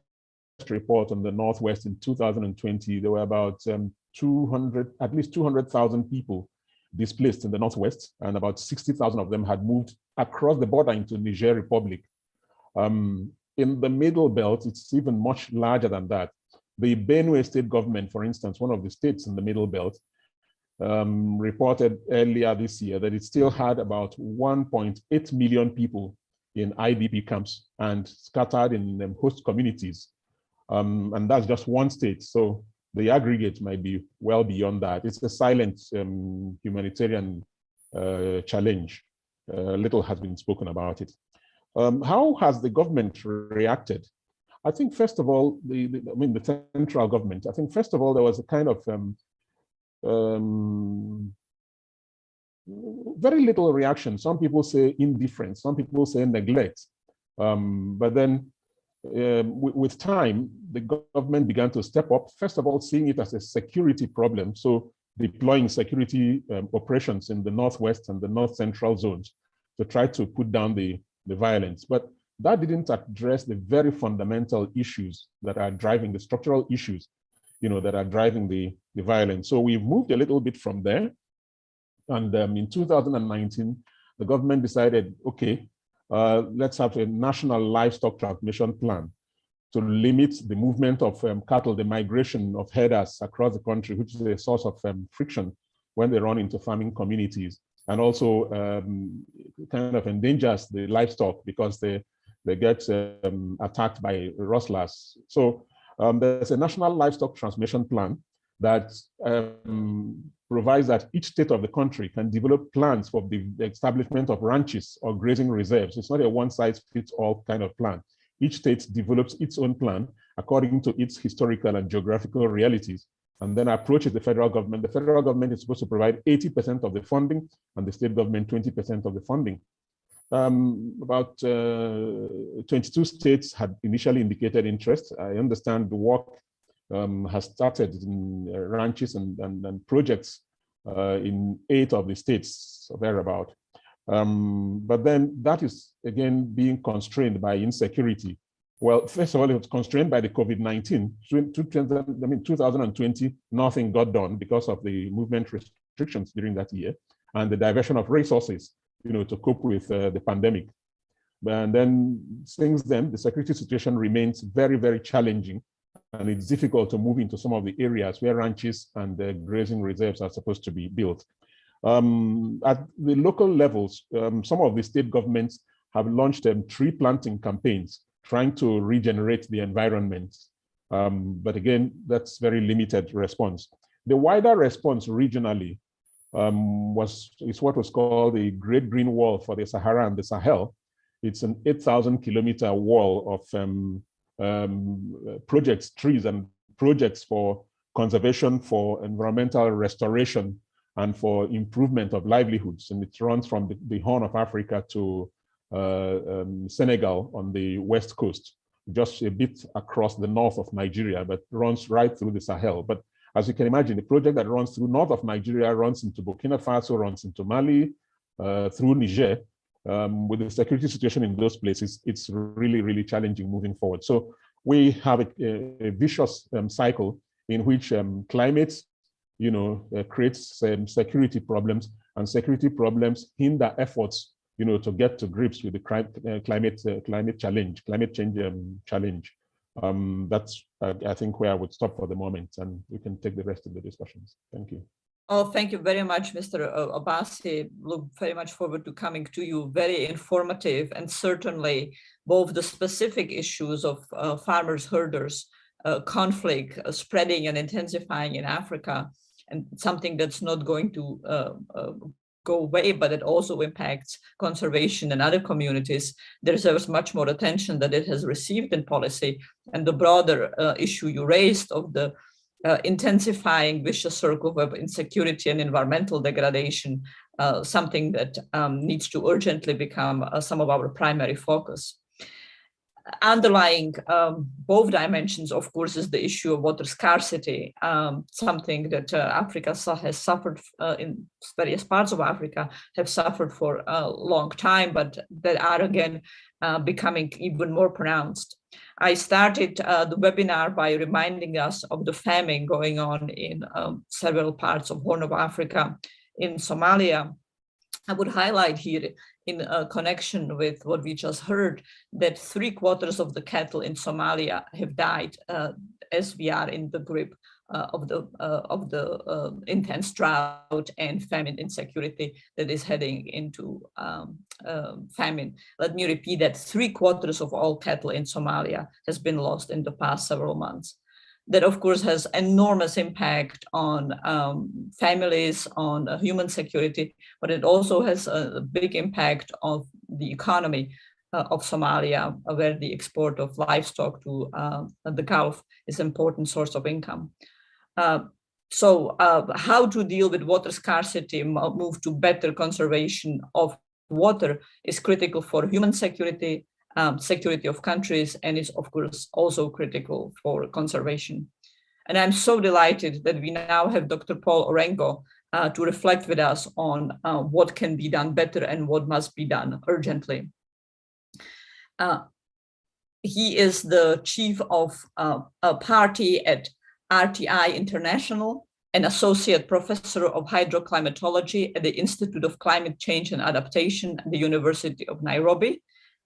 report on the Northwest in 2020, there were about at least 200,000 people displaced in the Northwest, and about 60,000 of them had moved across the border into Niger Republic. In the Middle Belt, it's even much larger than that. The Benue state government, for instance, one of the states in the Middle Belt, reported earlier this year that it still had about 1.8 million people in IDP camps and scattered in host communities. And that's just one state. So the aggregate might be well beyond that. It's a silent humanitarian challenge. Little has been spoken about it. How has the government reacted? I think, first of all, the central government, I think, first of all, there was a kind of very little reaction. Some people say indifference, some people say neglect. But then with time, the government began to step up, first of all, seeing it as a security problem. So deploying security operations in the Northwest and the North Central zones to try to put down the violence. But that didn't address the very fundamental issues that are driving the structural issues, that are driving the violence. So we've moved a little bit from there. And in 2019, the government decided, okay, let's have a national livestock transmission plan to limit the movement of cattle, the migration of herders across the country, which is a source of friction when they run into farming communities, and also kind of endangers the livestock because they get attacked by rustlers. So there's a national livestock transmission plan that provides that each state of the country can develop plans for the establishment of ranches or grazing reserves. It's not a one-size-fits-all kind of plan. Each state develops its own plan according to its historical and geographical realities, and then approaches the federal government. The federal government is supposed to provide 80% of the funding, and the state government 20% of the funding. About 22 states had initially indicated interest. I understand the work has started in ranches and projects in 8 of the states, thereabout. But then that is, again, being constrained by insecurity. Well, first of all, it was constrained by the COVID-19. 2020, nothing got done because of the movement restrictions during that year and the diversion of resources, to cope with the pandemic. And then since then, the security situation remains very, very challenging. and it's difficult to move into some of the areas where ranches and grazing reserves are supposed to be built. At the local levels, some of the state governments have launched tree planting campaigns trying to regenerate the environment. But again, that's very limited response. The wider response regionally is what was called the Great Green Wall for the Sahara and the Sahel. It's an 8,000-kilometer wall of projects, trees and projects for conservation, for environmental restoration, and for improvement of livelihoods. And it runs from the Horn of Africa to Senegal on the west coast, just a bit across the north of Nigeria, but runs right through the Sahel. But as you can imagine, the project that runs through north of Nigeria runs into Burkina Faso, runs into Mali, through Niger. With the security situation in those places, it's really, really challenging moving forward. So we have a vicious cycle in which climate, creates security problems, and security problems hinder efforts, to get to grips with the climate change challenge. That's, I think, where I would stop for the moment, and we can take the rest of the discussions. Thank you. Oh, thank you very much, Mr. Abbasi. Look very much forward to coming to you. Very informative, and certainly both the specific issues of farmers, herders, conflict spreading and intensifying in Africa, and something that's not going to go away, but it also impacts conservation and other communities. There deserves much more attention that it has received in policy, and the broader issue you raised of the intensifying vicious circle of insecurity and environmental degradation, something that needs to urgently become some of our primary focus. Underlying both dimensions, of course, is the issue of water scarcity, something that Africa has suffered in various parts of Africa have suffered for a long time, but that are again becoming even more pronounced. I started the webinar by reminding us of the famine going on in several parts of Horn of Africa, in Somalia. I would highlight here, in connection with what we just heard, that 3/4 of the cattle in Somalia have died as we are in the grip of the intense drought and famine insecurity that is heading into famine. Let me repeat that 3/4 of all cattle in Somalia has been lost in the past several months. That, of course, has enormous impact on families, on human security, but it also has a big impact on the economy of Somalia, where the export of livestock to the Gulf is an important source of income. So how to deal with water scarcity, move to better conservation of water, is critical for human security, security of countries, and is, of course, also critical for conservation. And I'm so delighted that we now have Dr. Paul Orengo to reflect with us on what can be done better and what must be done urgently. He is the chief of a party at RTI International, an associate professor of hydroclimatology at the Institute of Climate Change and Adaptation at the University of Nairobi.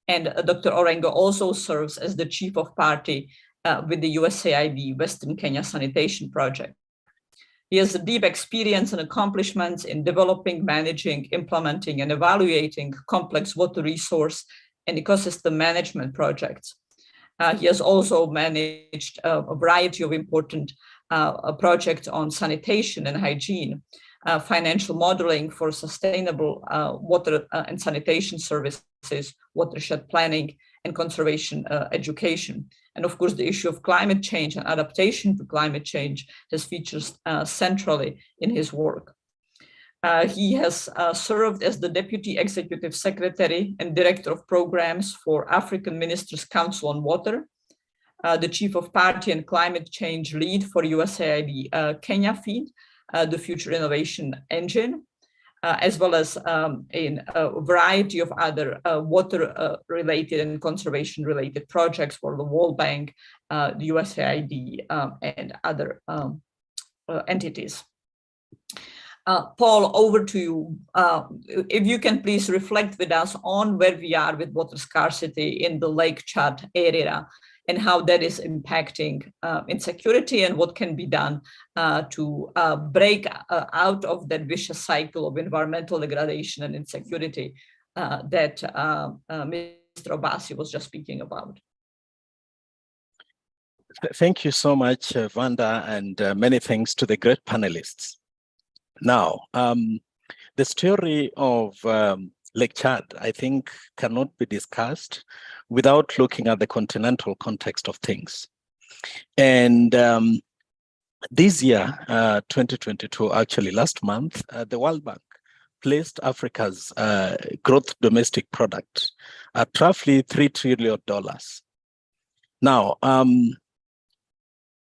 And Dr. Orengo also serves as the chief of party with the USAID Western Kenya Sanitation Project. He has a deep experience and accomplishments in developing, managing, implementing, and evaluating complex water resource and ecosystem management projects. He has also managed a variety of important projects on sanitation and hygiene, financial modeling for sustainable water and sanitation services, watershed planning, and conservation education. And of course, the issue of climate change and adaptation to climate change has featured centrally in his work. He has served as the Deputy Executive Secretary and Director of Programs for African Ministers' Council on Water, the Chief of Party and Climate Change Lead for USAID Kenya Feed, the Future Innovation Engine, as well as in a variety of other water-related and conservation-related projects for the World Bank, the USAID, and other entities. Paul, over to you. If you can please reflect with us on where we are with water scarcity in the Lake Chad area and how that is impacting insecurity, and what can be done to break out of that vicious cycle of environmental degradation and insecurity that Mr. Obasi was just speaking about. Thank you so much, Vanda, and many thanks to the great panelists. Now, the story of Lake Chad, I think, cannot be discussed without looking at the continental context of things. And this year, 2022, actually last month, the World Bank placed Africa's gross domestic product at roughly $3 trillion. Now,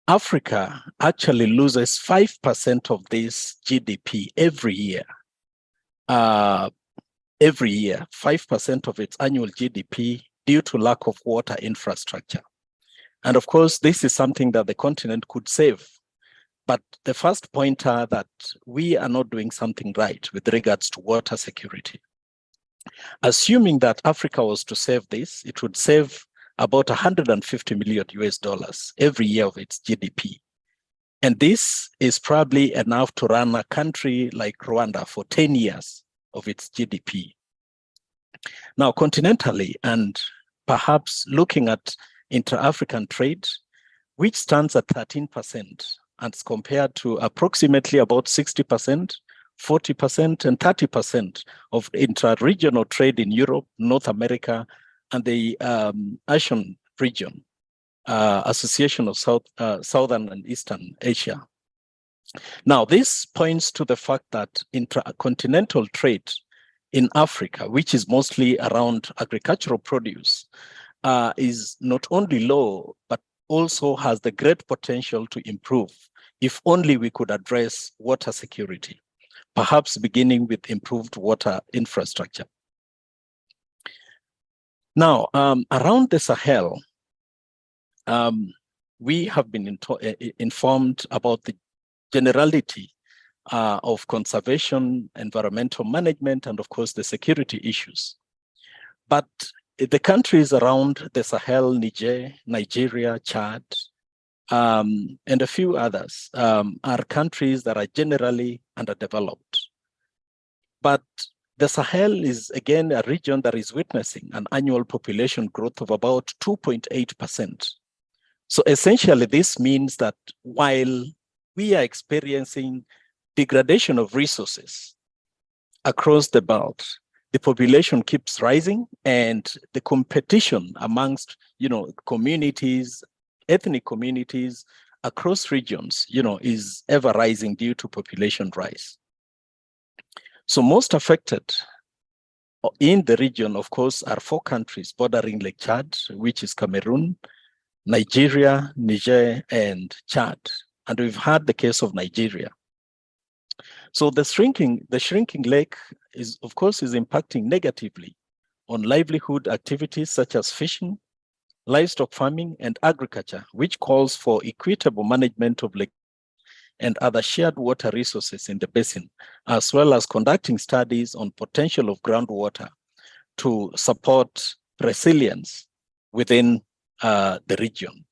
Africa actually loses 5% of this GDP every year. Every year, 5% of its annual GDP due to lack of water infrastructure. And of course, this is something that the continent could save. But the first pointer that we are not doing something right with regards to water security. Assuming that Africa was to save this, it would save about $150 million every year of its GDP. And this is probably enough to run a country like Rwanda for 10 years of its GDP. Now, continentally, and perhaps looking at intra-African trade, which stands at 13%, as compared to approximately about 60%, 40%, and 30% of intra-regional trade in Europe, North America, and the Asian region, Association of Southern and Eastern Asia. Now, this points to the fact that intercontinental trade in Africa, which is mostly around agricultural produce, is not only low, but also has the great potential to improve if only we could address water security, perhaps beginning with improved water infrastructure. Now, around the Sahel, we have been informed about the generality of conservation, environmental management, and of course the security issues. But the countries around the Sahel, Niger, Nigeria, Chad, and a few others are countries that are generally underdeveloped. But the Sahel is again a region that is witnessing an annual population growth of about 2.8%. So essentially this means that while we are experiencing degradation of resources across the belt, the population keeps rising, and the competition amongst, communities, ethnic communities across regions, is ever rising due to population rise. So most affected in the region, of course, are 4 countries bordering Lake Chad, which is Cameroon, Nigeria, Niger, and Chad. And we've had the case of Nigeria. So the shrinking lake is impacting negatively on livelihood activities such as fishing, livestock farming, and agriculture, which calls for equitable management of lake and other shared water resources in the basin, as well as conducting studies on potential of groundwater to support resilience within the region.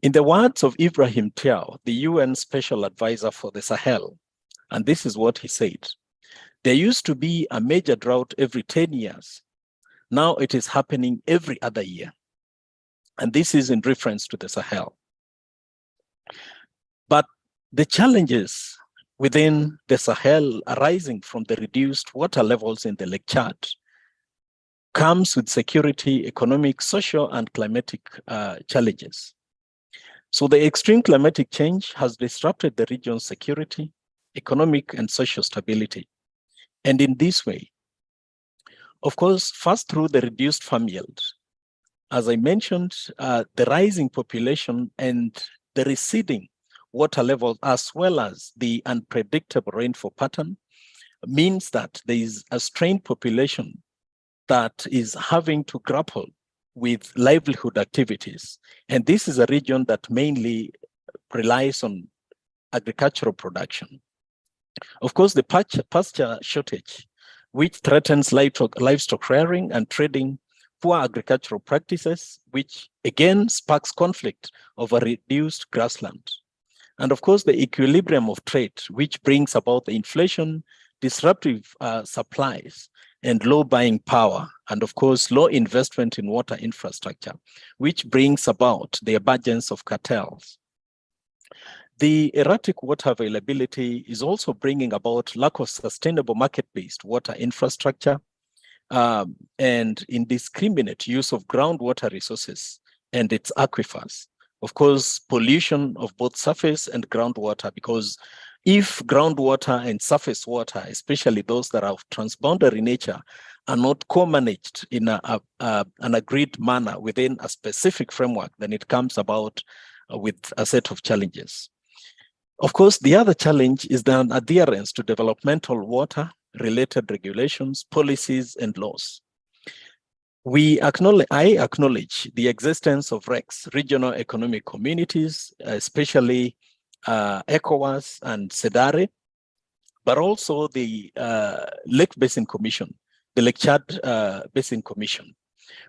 In the words of Ibrahim Tiao, the UN Special Advisor for the Sahel, and this is what he said: there used to be a major drought every 10 years. Now it is happening every other year. And this is in reference to the Sahel. But the challenges within the Sahel arising from the reduced water levels in the Lake Chad comes with security, economic, social, and climatic challenges. So the extreme climatic change has disrupted the region's security, economic, and social stability. And in this way, of course, first through the reduced farm yield, as I mentioned, the rising population and the receding water levels, as well as the unpredictable rainfall pattern, means that there is a strained population that is having to grapple with livelihood activities. And this is a region that mainly relies on agricultural production. Of course, the pasture shortage, which threatens livestock rearing and trading poor agricultural practices, which again sparks conflict over reduced grassland. And of course, the equilibrium of trade, which brings about the inflation, disruptive supplies, and low buying power, and of course, low investment in water infrastructure, which brings about the emergence of cartels. The erratic water availability is also bringing about lack of sustainable market-based water infrastructure and indiscriminate use of groundwater resources and its aquifers. Of course, pollution of both surface and groundwater, because if groundwater and surface water, especially those that are of transboundary nature, are not co-managed in an agreed manner within a specific framework, then it comes about with a set of challenges. Of course, the other challenge is the adherence to developmental water-related regulations, policies, and laws. I acknowledge the existence of RECs, regional economic communities, especially ECOWAS and SEDARE, but also the Lake Basin Commission, the Lake Chad Basin Commission,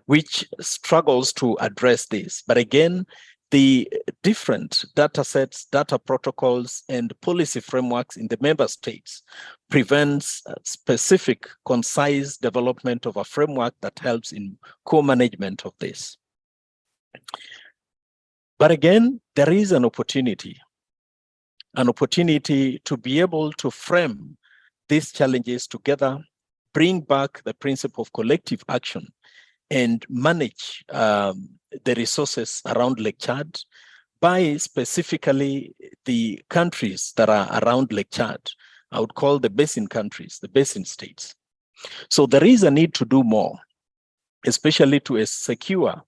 which struggles to address this. But again, the different data sets, data protocols, and policy frameworks in the member states prevents specific, concise development of a framework that helps in co-management of this. But again, there is an opportunity to be able to frame these challenges together, bring back the principle of collective action, and manage the resources around Lake Chad by specifically the countries that are around Lake Chad. I would call the basin countries, the basin states. So there is a need to do more, especially to secure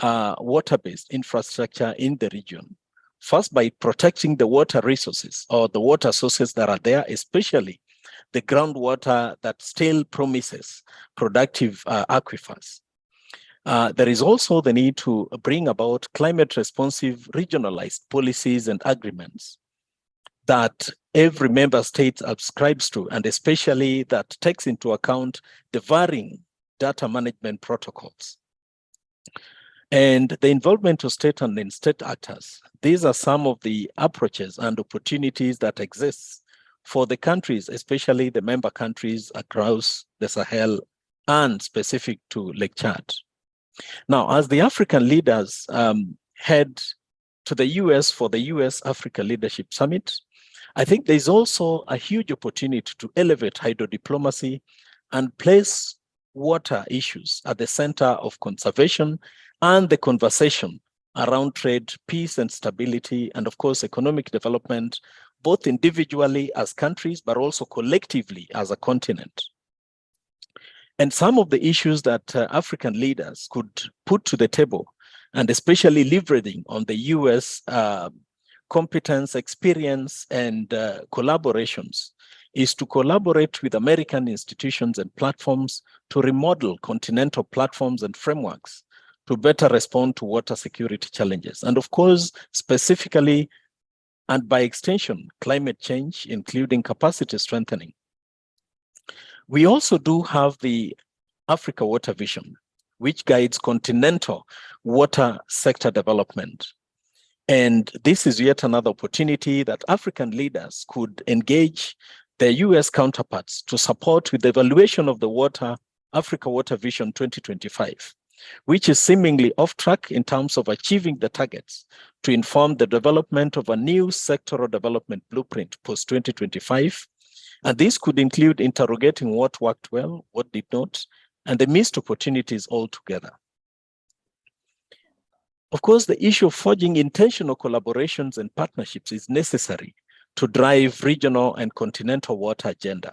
water-based infrastructure in the region. First, by protecting the water resources or the water sources that are there, especially the groundwater that still promises productive aquifers. There is also the need to bring about climate-responsive regionalized policies and agreements that every member state subscribes to, and especially that takes into account the varying data management protocols. And the involvement of state and non-state actors. These are some of the approaches and opportunities that exist for the countries, especially the member countries across the Sahel and specific to Lake Chad. Now, as the African leaders head to the US for the US Africa Leadership Summit, I think there's also a huge opportunity to elevate hydrodiplomacy and place water issues at the center of conservation and the conversation around trade, peace and stability, and of course, economic development, both individually as countries, but also collectively as a continent. And some of the issues that African leaders could put to the table, and especially leveraging on the US competence, experience, and collaborations, is to collaborate with American institutions and platforms to remodel continental platforms and frameworks to better respond to water security challenges. And of course, specifically, and by extension, climate change, including capacity strengthening. We also do have the Africa Water Vision, which guides continental water sector development. And this is yet another opportunity that African leaders could engage their US counterparts to support with the evaluation of the Africa Water Vision 2025, which is seemingly off track in terms of achieving the targets to inform the development of a new sectoral development blueprint post-2025. And this could include interrogating what worked well, what did not, and the missed opportunities altogether. Of course, the issue of forging intentional collaborations and partnerships is necessary to drive regional and continental water agenda.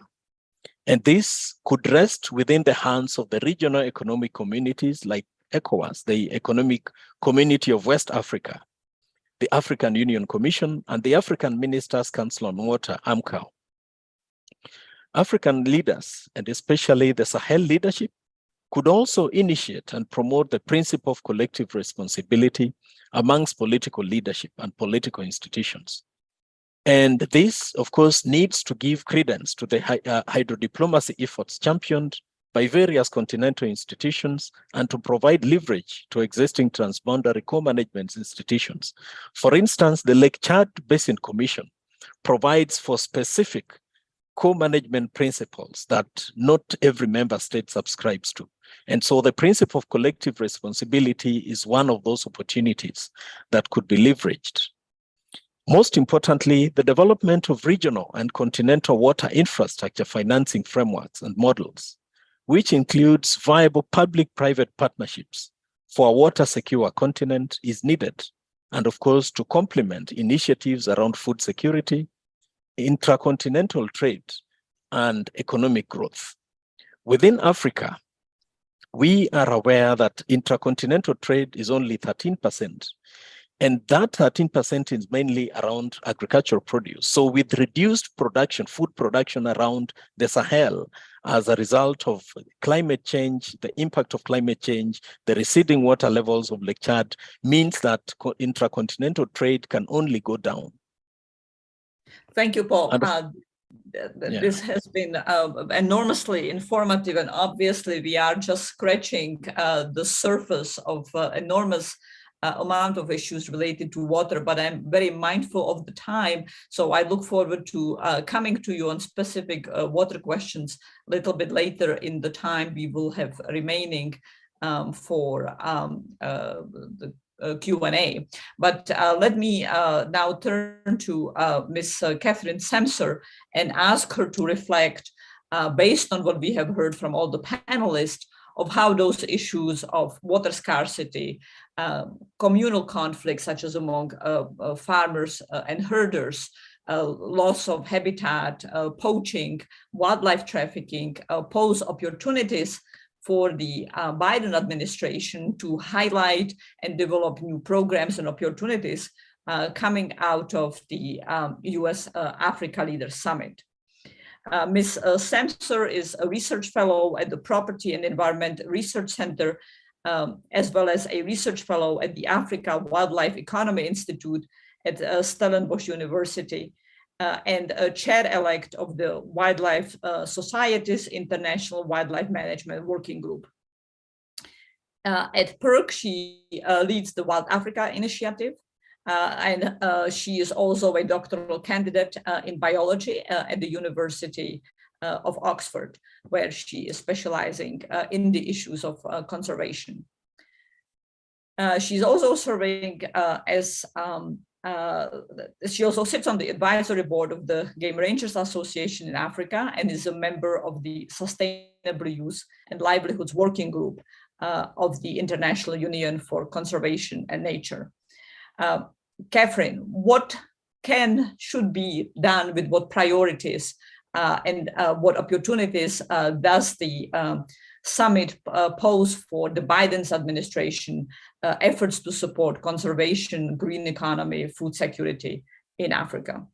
And this could rest within the hands of the regional economic communities like ECOWAS, the Economic Community of West Africa, the African Union Commission, and the African Ministers' Council on Water, AMCOW. African leaders, and especially the Sahel leadership, could also initiate and promote the principle of collective responsibility amongst political leadership and political institutions. And this, of course, needs to give credence to the hydrodiplomacy efforts championed by various continental institutions and to provide leverage to existing transboundary co-management institutions. For instance, the Lake Chad Basin Commission provides for specific co-management principles that not every member state subscribes to. And so the principle of collective responsibility is one of those opportunities that could be leveraged. Most importantly, the development of regional and continental water infrastructure financing frameworks and models, which includes viable public-private partnerships for a water-secure continent, is needed. And of course, to complement initiatives around food security, intracontinental trade, and economic growth. Within Africa, we are aware that intracontinental trade is only 13%, and that 13% is mainly around agricultural produce. So with reduced production, food production around the Sahel as a result of climate change, the impact of climate change, the receding water levels of Lake Chad means that intracontinental trade can only go down. Thank you, Paul. Yeah. This has been enormously informative, and obviously we are just scratching the surface of enormous amount of issues related to water, but I'm very mindful of the time. So I look forward to coming to you on specific water questions a little bit later in the time we will have remaining for the Q&A. But let me now turn to Ms. Catherine Semser and ask her to reflect, based on what we have heard from all the panelists, of how those issues of water scarcity, communal conflicts such as among farmers and herders, loss of habitat, poaching, wildlife trafficking, pose opportunities for the Biden administration to highlight and develop new programs and opportunities coming out of the US-Africa Leaders Summit. Ms. Semser is a research fellow at the Property and Environment Research Center, as well as a research fellow at the Africa Wildlife Economy Institute at Stellenbosch University, and a chair-elect of the Wildlife Society's International Wildlife Management Working Group. At PERC, she leads the Wild Africa Initiative, and she is also a doctoral candidate in biology at the University of Oxford, where she is specializing in the issues of conservation. She's also serving as she also sits on the advisory board of the Game Rangers Association in Africa and is a member of the Sustainable Use and Livelihoods Working Group of the International Union for Conservation and Nature. Catherine, what should be done with what priorities and what opportunities does the summit pose for the Biden's administration efforts to support conservation, green economy, food security in Africa?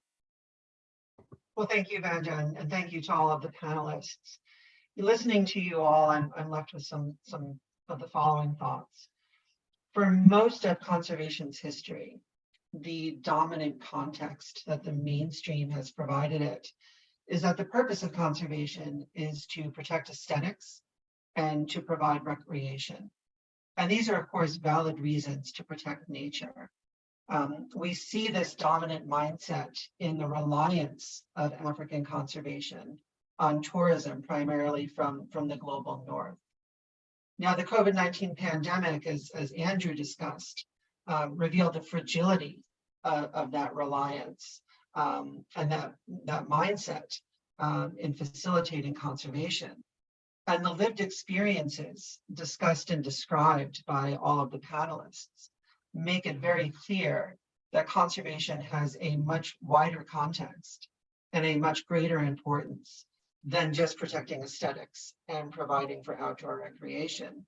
Well, thank you, Vanja, and thank you to all of the panelists. Listening to you all, I'm left with some of the following thoughts. For most of conservation's history, the dominant context that the mainstream has provided it is that the purpose of conservation is to protect aesthetics and to provide recreation. And these are, of course, valid reasons to protect nature. We see this dominant mindset in the reliance of African conservation on tourism, primarily from the global north. Now, the COVID-19 pandemic, as Andrew discussed, revealed the fragility of that reliance and that mindset in facilitating conservation. And the lived experiences discussed and described by all of the panelists make it very clear that conservation has a much wider context and a much greater importance than just protecting aesthetics and providing for outdoor recreation.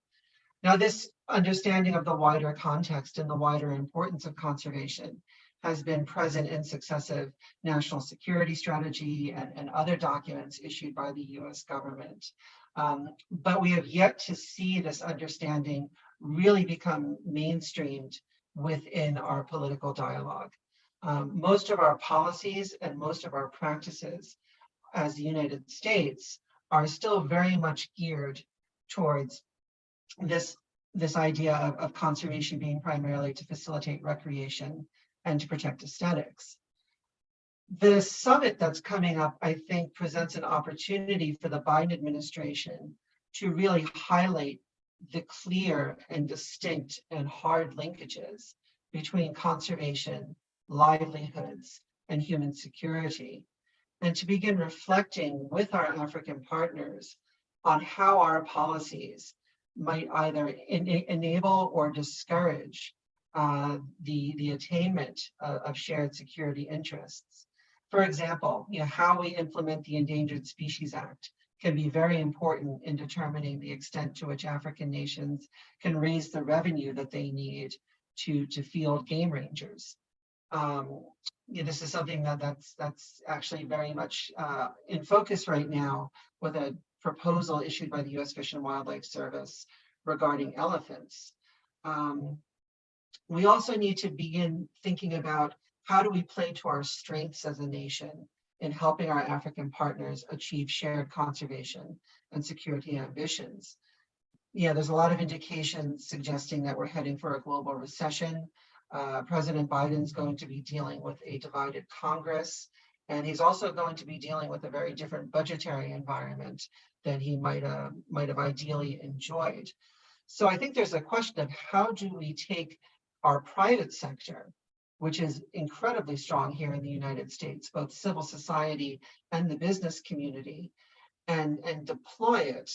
Now, this understanding of the wider context and the wider importance of conservation has been present in successive national security strategy and other documents issued by the US government. But we have yet to see this understanding really become mainstreamed within our political dialogue. Most of our policies and most of our practices as the United States are still very much geared towards this idea of conservation being primarily to facilitate recreation and to protect aesthetics. The summit that's coming up, I think, presents an opportunity for the Biden administration to really highlight the clear and distinct and hard linkages between conservation, livelihoods, and human security, and to begin reflecting with our African partners on how our policies might either enable or discourage the attainment of shared security interests. For example, how we implement the Endangered Species Act can be very important in determining the extent to which African nations can raise the revenue that they need to field game rangers. This is something that's actually very much in focus right now with a proposal issued by the U.S. Fish and Wildlife Service regarding elephants. We also need to begin thinking about how do we play to our strengths as a nation in helping our African partners achieve shared conservation and security ambitions. There's a lot of indications suggesting that we're heading for a global recession. President Biden's going to be dealing with a divided Congress, and he's also going to be dealing with a very different budgetary environment than he might have ideally enjoyed. So I think there's a question of how do we take our private sector, which is incredibly strong here in the United States, both civil society and the business community, and deploy it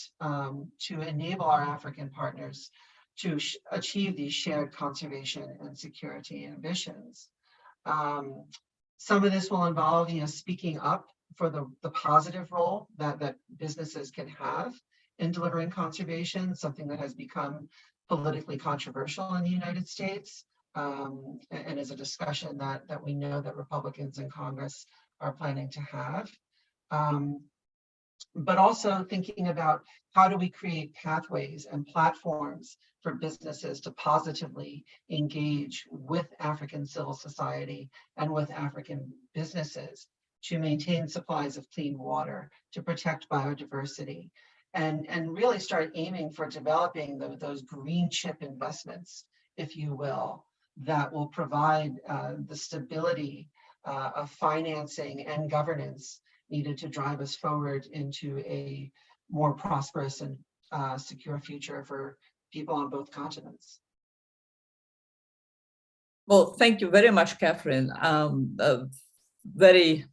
to enable our African partners to achieve these shared conservation and security ambitions. Some of this will involve, speaking up for the positive role that businesses can have in delivering conservation, something that has become politically controversial in the United States, and is a discussion that we know that Republicans in Congress are planning to have. But also thinking about how do we create pathways and platforms for businesses to positively engage with African civil society and with African businesses to maintain supplies of clean water, to protect biodiversity, and really start aiming for developing those green chip investments, if you will, that will provide the stability of financing and governance needed to drive us forward into a more prosperous and secure future for people on both continents. Well, thank you very much, Catherine. Very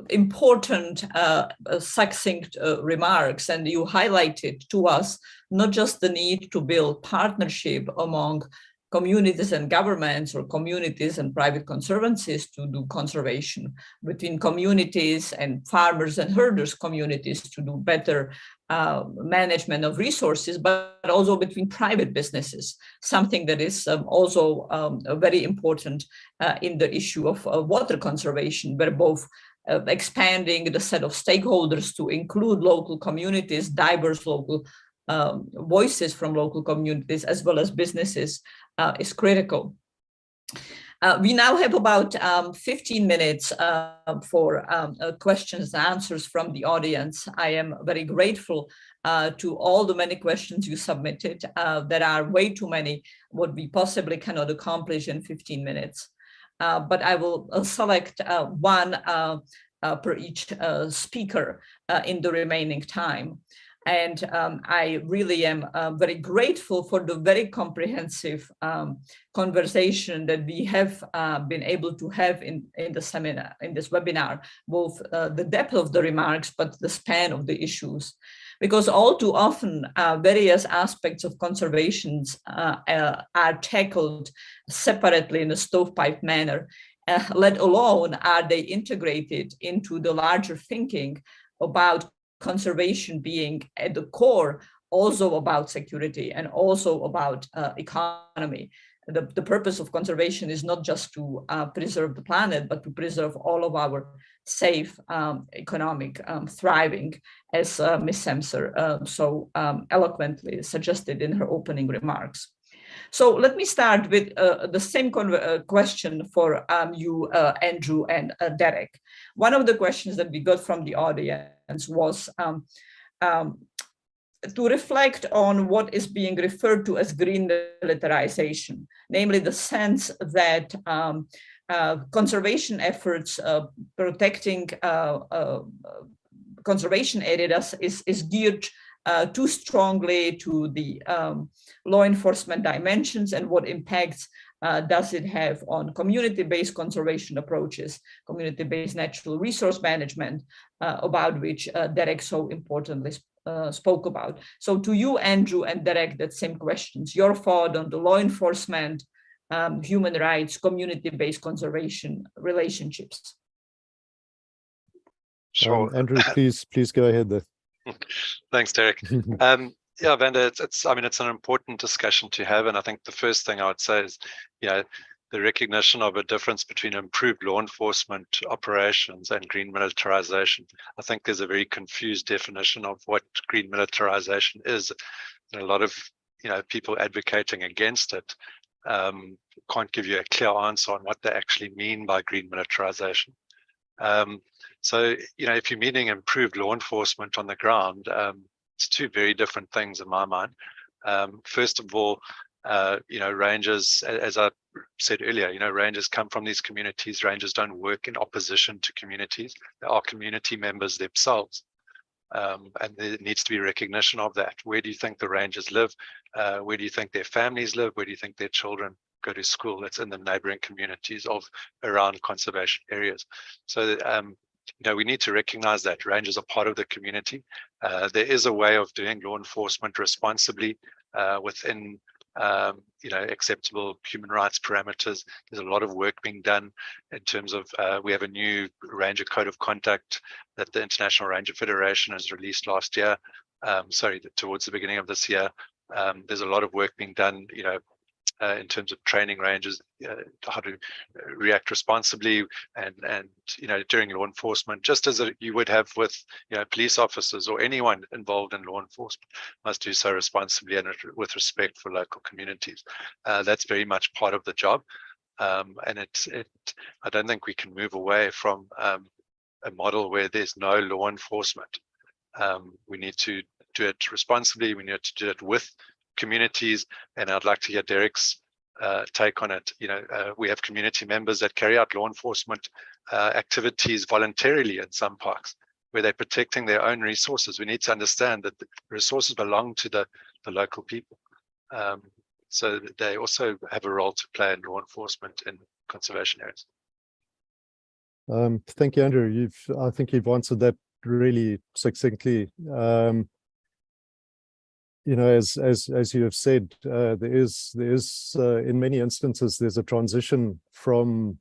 important, succinct remarks, and you highlighted to us not just the need to build partnership among communities and governments, or communities and private conservancies to do conservation, between communities and farmers and herders communities to do better management of resources, but also between private businesses, something that is also very important in the issue of water conservation, where both expanding the set of stakeholders to include local communities, diverse local voices from local communities, as well as businesses, is critical. We now have about 15 minutes for questions and answers from the audience. I am very grateful to all the many questions you submitted. There are way too many, what we possibly cannot accomplish in 15 minutes. But I will select one per each speaker in the remaining time. And I really am very grateful for the very comprehensive conversation that we have been able to have in the seminar, in this webinar, both the depth of the remarks, but the span of the issues. Because all too often, various aspects of conservation are tackled separately in a stovepipe manner, let alone are they integrated into the larger thinking about conservation being at the core, also about security and also about economy. The purpose of conservation is not just to preserve the planet, but to preserve all of our safe economic thriving, as Ms. Semser so eloquently suggested in her opening remarks. So let me start with the same question for you, Andrew and Derek. One of the questions that we got from the audience was, to reflect on what is being referred to as green militarization, namely the sense that conservation efforts protecting conservation areas is geared too strongly to the law enforcement dimensions, and what impacts does it have on community-based conservation approaches, community-based natural resource management, about which Derek so importantly spoke about. So to you, Andrew, and Derek, that same questions, your thought on the law enforcement, human rights, community-based conservation relationships. Sure. Andrew, please go ahead there. Thanks, Derek. Yeah, Vanda, it's an important discussion to have. And I think the first thing I would say is, the recognition of a difference between improved law enforcement operations and green militarization. I think there's a very confused definition of what green militarization is. And a lot of people advocating against it can't give you a clear answer on what they actually mean by green militarization. So, if you're meaning improved law enforcement on the ground, it's two very different things in my mind. First of all, rangers, as I said earlier, rangers come from these communities. Rangers don't work in opposition to communities. They are community members themselves. And there needs to be recognition of that. Where do you think the rangers live? Where do you think their families live? Where do you think their children go to school? It's in the neighboring communities around conservation areas. So, we need to recognize that rangers are part of the community. There is a way of doing law enforcement responsibly within acceptable human rights parameters. There's a lot of work being done in terms of, we have a new Ranger Code of Conduct that the International Ranger Federation has released last year, towards the beginning of this year. There's a lot of work being done, in terms of training rangers, how to react responsibly and during law enforcement, just as you would have with police officers or anyone involved in law enforcement, must do so responsibly and with respect for local communities. That's very much part of the job, and I don't think we can move away from a model where there's no law enforcement. We need to do it responsibly. We need to do it with communities, and I'd like to hear Derek's take on it. We have community members that carry out law enforcement activities voluntarily in some parks, where they're protecting their own resources. We need to understand that the resources belong to the local people, so they also have a role to play in law enforcement in conservation areas. Thank you, Andrew. I think you've answered that really succinctly. As you have said, there is in many instances there's a transition from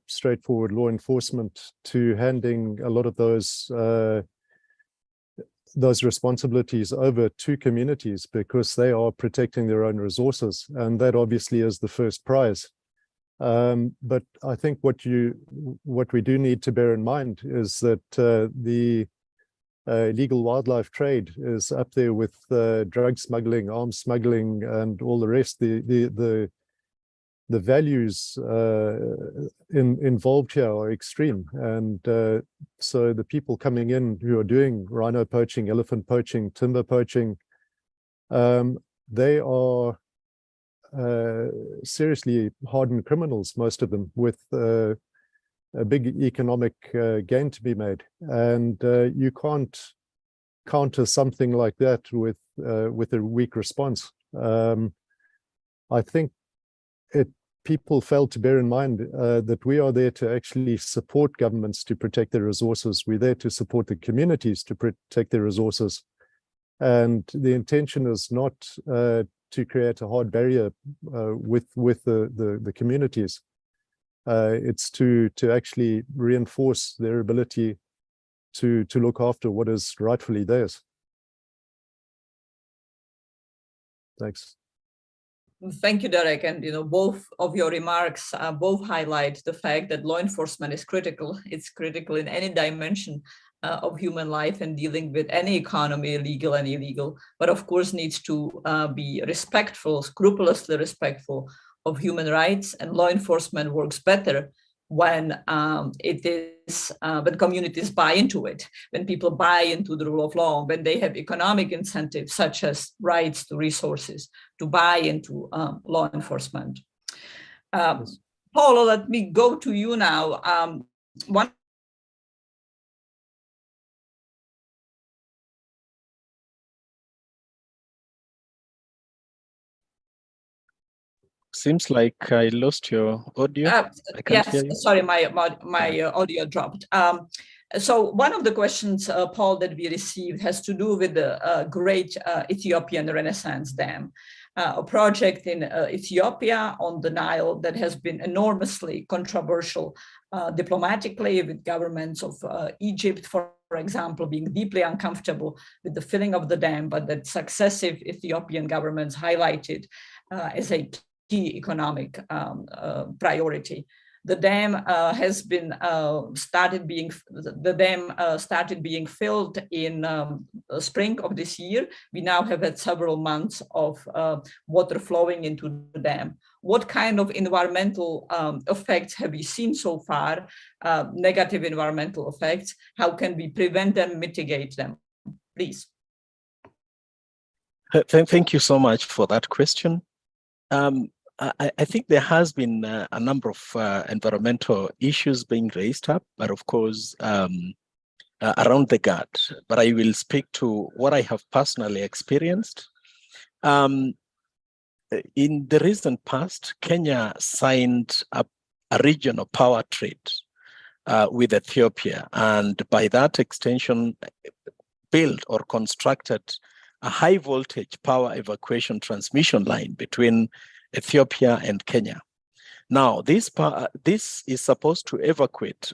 straightforward law enforcement to handing a lot of those responsibilities over to communities, because they are protecting their own resources, and that obviously is the first prize. But I think what we do need to bear in mind is that the illegal wildlife trade is up there with drug smuggling, arms smuggling, and all the rest. The values involved here are extreme, and so the people coming in who are doing rhino poaching, elephant poaching, timber poaching, they are seriously hardened criminals, most of them, with a big economic gain to be made, and you can't counter something like that with a weak response. I think people fail to bear in mind that we are there to actually support governments to protect their resources. We're there to support the communities to protect their resources, and the intention is not to create a hard barrier with the communities. It's to actually reinforce their ability to look after what is rightfully theirs. Thanks. Thank you, Derek. And both of your remarks both highlight the fact that law enforcement is critical. It's critical in any dimension of human life and dealing with any economy, legal and illegal, but of course needs to be respectful, scrupulously respectful of human rights. And law enforcement works better when when communities buy into it, when people buy into the rule of law, when they have economic incentives such as rights to resources to buy into law enforcement. Yes. Paulo, let me go to you now. One Seems like I lost your audio. I can't hear you. Sorry, my audio dropped. So one of the questions, Paul, that we received has to do with the great Ethiopian Renaissance Dam, a project in Ethiopia on the Nile that has been enormously controversial diplomatically, with governments of Egypt, for example, being deeply uncomfortable with the filling of the dam, but that successive Ethiopian governments highlighted as a key economic priority. The dam started being filled in spring of this year. We now have had several months of water flowing into the dam. What kind of environmental effects have we seen so far? Negative environmental effects. How can we prevent them, mitigate them? Please. Thank you so much for that question. I think there has been a number of environmental issues being raised up, but of course, around the GAD. But I will speak to what I have personally experienced. In the recent past, Kenya signed a regional power trade with Ethiopia, and by that extension, built or constructed a high voltage power evacuation transmission line between Ethiopia and Kenya. Now, this is supposed to evacuate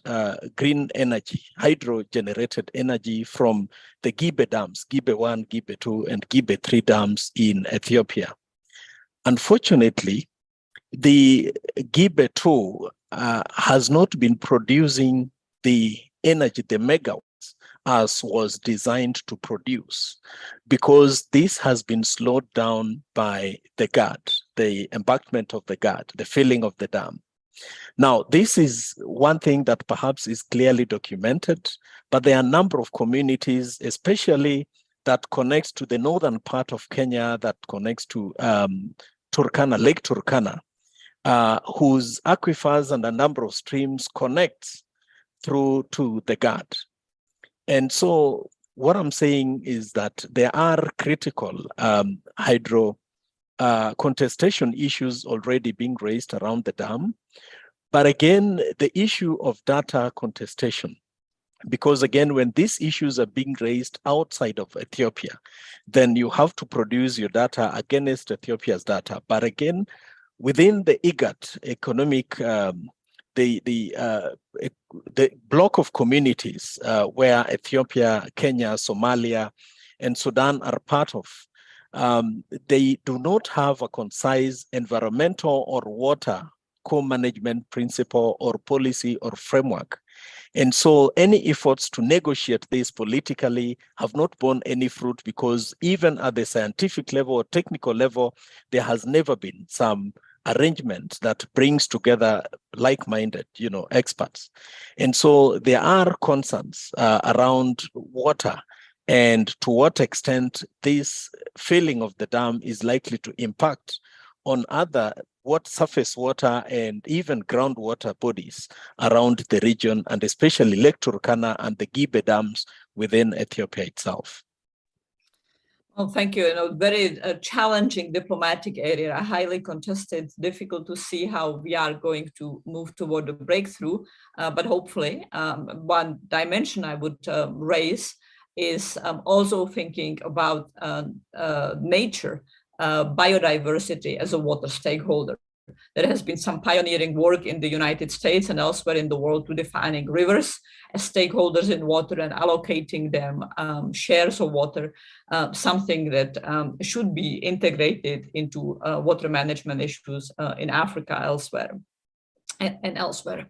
green energy, hydro-generated energy from the Gibe dams, Gibe 1, Gibe 2, and Gibe 3 dams in Ethiopia. Unfortunately, the Gibe 2 has not been producing the energy, the megawatts, as was designed to produce, because this has been slowed down by the GAD, the embankment of the GAD, the filling of the dam. Now, this is one thing that perhaps is clearly documented, but there are a number of communities, especially that connects to the northern part of Kenya, that connects to Turkana, Lake Turkana, whose aquifers and a number of streams connect through to the GAD. And so what I'm saying is that there are critical hydro contestation issues already being raised around the dam. But again, the issue of data contestation, because again, when these issues are being raised outside of Ethiopia, then you have to produce your data against Ethiopia's data. But again, within the IGAD economic the block of communities where Ethiopia, Kenya, Somalia, and Sudan are part of, they do not have a concise environmental or water co-management principle or policy or framework. And so any efforts to negotiate this politically have not borne any fruit, because even at the scientific level or technical level, there has never been some arrangement that brings together like-minded, experts. And so there are concerns around water and to what extent this filling of the dam is likely to impact on other surface water and even groundwater bodies around the region, and especially Lake Turkana and the Gibe dams within Ethiopia itself. Well, thank you. Very challenging diplomatic area, highly contested, difficult to see how we are going to move toward a breakthrough. But hopefully, one dimension I would raise is also thinking about nature, biodiversity as a water stakeholder. There has been some pioneering work in the United States and elsewhere in the world to defining rivers as stakeholders in water and allocating them shares of water, something that should be integrated into water management issues in Africa, elsewhere, and elsewhere.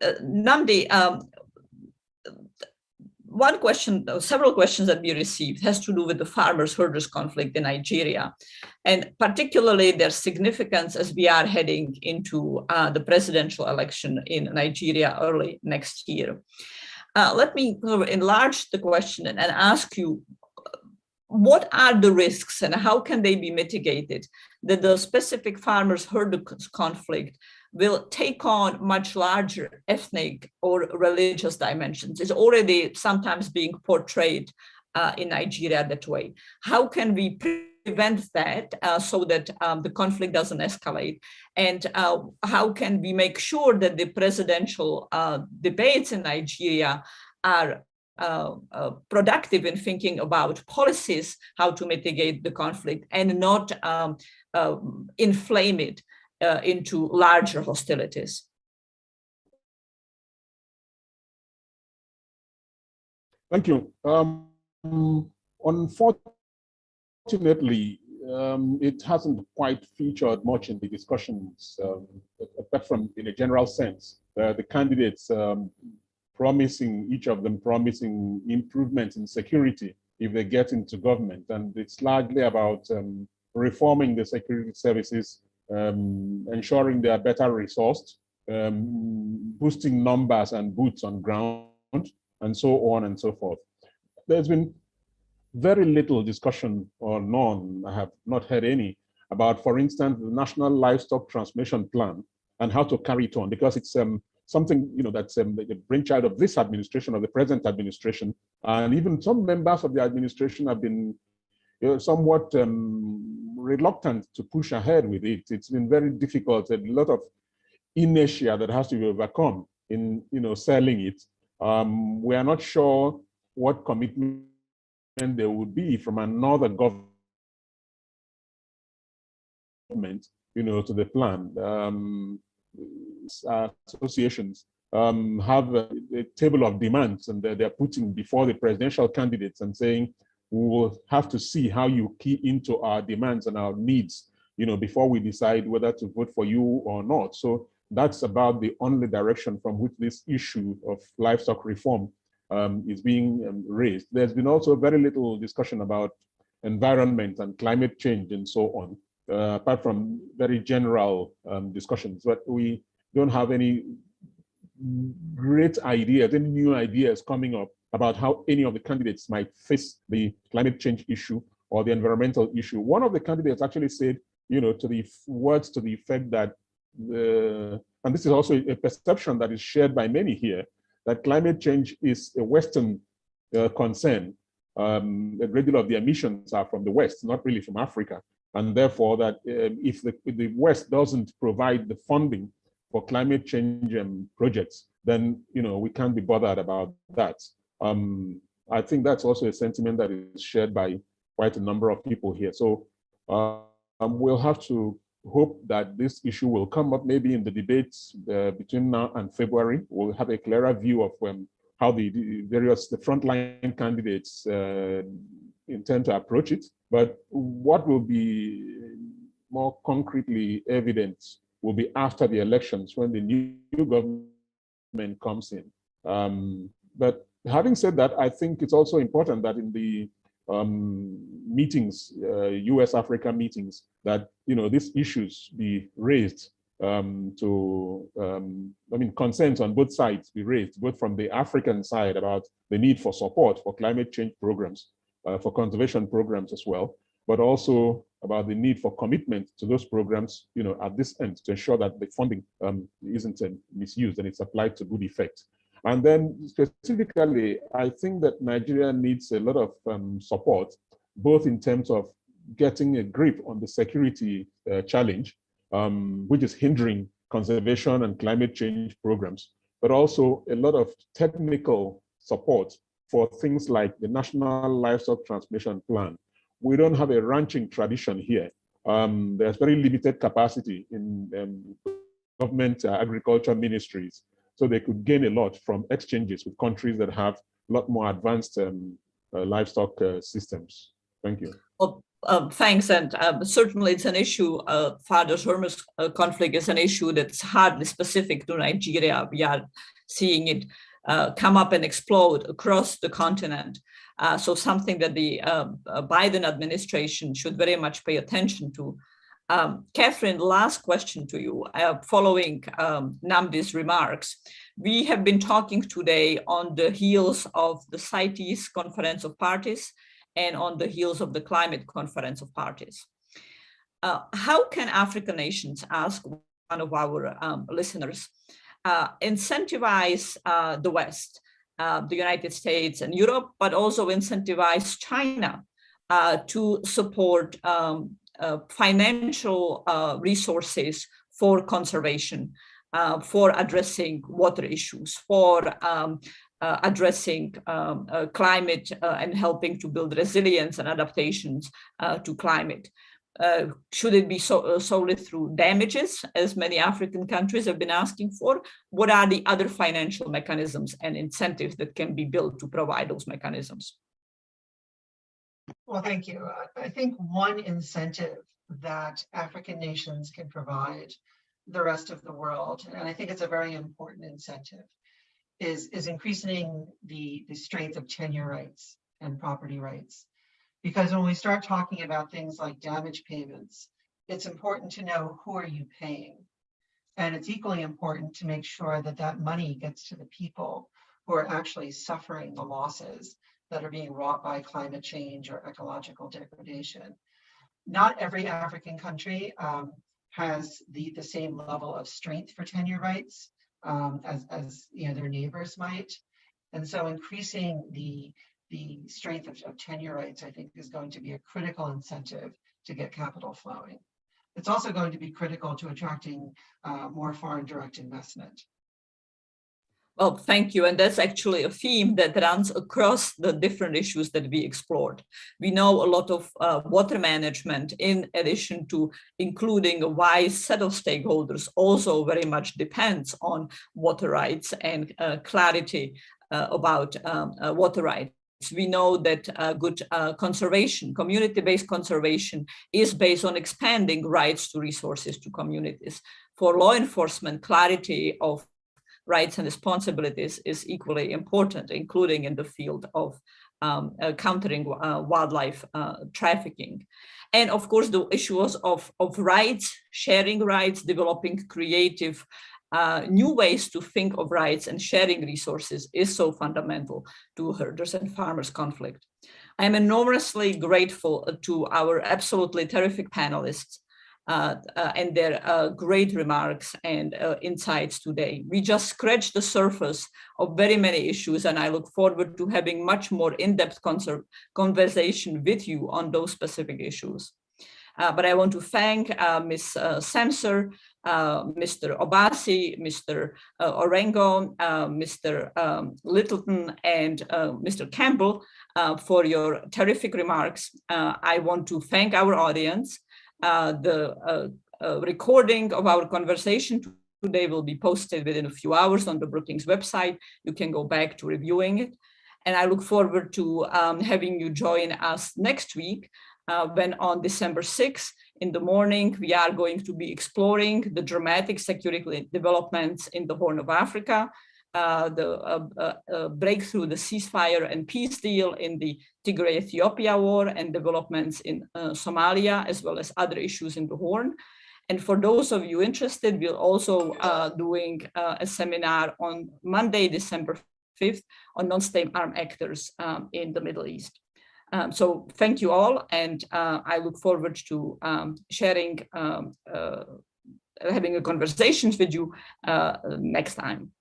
Nnamdi, one question, several questions that we received has to do with the farmers-herders conflict in Nigeria, and particularly their significance as we are heading into the presidential election in Nigeria early next year. Let me enlarge the question and ask you, what are the risks and how can they be mitigated that the specific farmers-herders conflict will take on much larger ethnic or religious dimensions? It's already sometimes being portrayed in Nigeria that way. How can we prevent that so that the conflict doesn't escalate? And how can we make sure that the presidential debates in Nigeria are productive in thinking about policies, how to mitigate the conflict and not inflame it into larger hostilities? Thank you. Unfortunately, it hasn't quite featured much in the discussions, apart from in a general sense. The candidates each of them promising improvements in security if they get into government. And it's largely about reforming the security services, ensuring they are better resourced, boosting numbers and boots on ground, and so on and so forth. There's been very little discussion, or none, I have not heard any, about, for instance, the National Livestock Transmission Plan and how to carry it on, because it's something that's the brainchild of this administration, of the present administration, and even some members of the administration have been somewhat reluctant to push ahead with it. It's been very difficult, a lot of inertia that has to be overcome in selling it. We are not sure what commitment there would be from another government to the plan. Associations have a table of demands, and they're putting before the presidential candidates and saying, we will have to see how you key into our demands and our needs, before we decide whether to vote for you or not. So that's about the only direction from which this issue of livestock reform is being raised. There's been also very little discussion about environment and climate change and so on, apart from very general discussions. But we don't have any great ideas, any new ideas coming up about how any of the candidates might face the climate change issue or the environmental issue. One of the candidates actually said, to the words to the effect that, and this is also a perception that is shared by many here, that climate change is a Western concern. A great deal of the emissions are from the West, not really from Africa. And therefore that if the West doesn't provide the funding for climate change projects, then we can't be bothered about that. I think that's also a sentiment that is shared by quite a number of people here. So we'll have to hope that this issue will come up maybe in the debates between now and February. We'll have a clearer view of how the frontline candidates intend to approach it. But what will be more concretely evident will be after the elections, when the new government comes in. But having said that, I think it's also important that in the meetings, US-Africa meetings, that these issues be raised concerns on both sides be raised, both from the African side about the need for support for climate change programs, for conservation programs as well, but also about the need for commitment to those programs, at this end, to ensure that the funding isn't misused and it's applied to good effect. And then specifically, I think that Nigeria needs a lot of support, both in terms of getting a grip on the security challenge, which is hindering conservation and climate change programs, but also a lot of technical support for things like the National Livestock Transmission Plan. We don't have a ranching tradition here. There's very limited capacity in government agriculture ministries. So they could gain a lot from exchanges with countries that have a lot more advanced livestock systems. Thank you. Well, thanks, and certainly it's an issue. Farmers-herders conflict is an issue that's hardly specific to Nigeria. We are seeing it come up and explode across the continent. So something that the Biden administration should very much pay attention to. Catherine, last question to you. Following Nnamdi's remarks, we have been talking today on the heels of the CITES Conference of Parties and on the heels of the Climate Conference of Parties. How can African nations, ask one of our listeners, incentivize the West, the United States and Europe, but also incentivize China to support financial resources for conservation, for addressing water issues, for addressing climate and helping to build resilience and adaptations to climate. Should it be solely through damages, as many African countries have been asking for? What are the other financial mechanisms and incentives that can be built to provide those mechanisms? Well, thank you. I think one incentive that African nations can provide the rest of the world, and I think it's a very important incentive, is increasing the strength of tenure rights and property rights. Because when we start talking about things like damage payments, it's important to know who are you paying. And it's equally important to make sure that that money gets to the people who are actually suffering the losses that are being wrought by climate change or ecological degradation. Not every African country has the same level of strength for tenure rights as their neighbors might. And so increasing the strength of tenure rights, I think, is going to be a critical incentive to get capital flowing. It's also going to be critical to attracting more foreign direct investment. Well, thank you. And that's actually a theme that runs across the different issues that we explored. We know a lot of water management, in addition to including a wide set of stakeholders, also very much depends on water rights and clarity about water rights. We know that good conservation, community-based conservation, is based on expanding rights to resources to communities. For law enforcement, clarity of rights and responsibilities is equally important, including in the field of countering wildlife trafficking. And of course, the issues of rights, sharing rights, developing creative new ways to think of rights and sharing resources is so fundamental to herders and farmers conflict. I am enormously grateful to our absolutely terrific panelists and their great remarks and insights today. We just scratched the surface of very many issues, and I look forward to having much more in-depth conversation with you on those specific issues. But I want to thank Ms. Samser, Mr. Obasi, Mr. Orengo, Mr. Littleton, and Mr. Campbell for your terrific remarks. I want to thank our audience. The recording of our conversation today will be posted within a few hours on the Brookings website. You can go back to reviewing it. And I look forward to having you join us next week when on December 6th in the morning, we are going to be exploring the dramatic security developments in the Horn of Africa, the breakthrough, the ceasefire and peace deal in the Tigray-Ethiopia war, and developments in Somalia, as well as other issues in the Horn. And for those of you interested, we're also doing a seminar on Monday, December 5th, on non-state armed actors in the Middle East. So thank you all, and I look forward to sharing, having a conversations with you next time.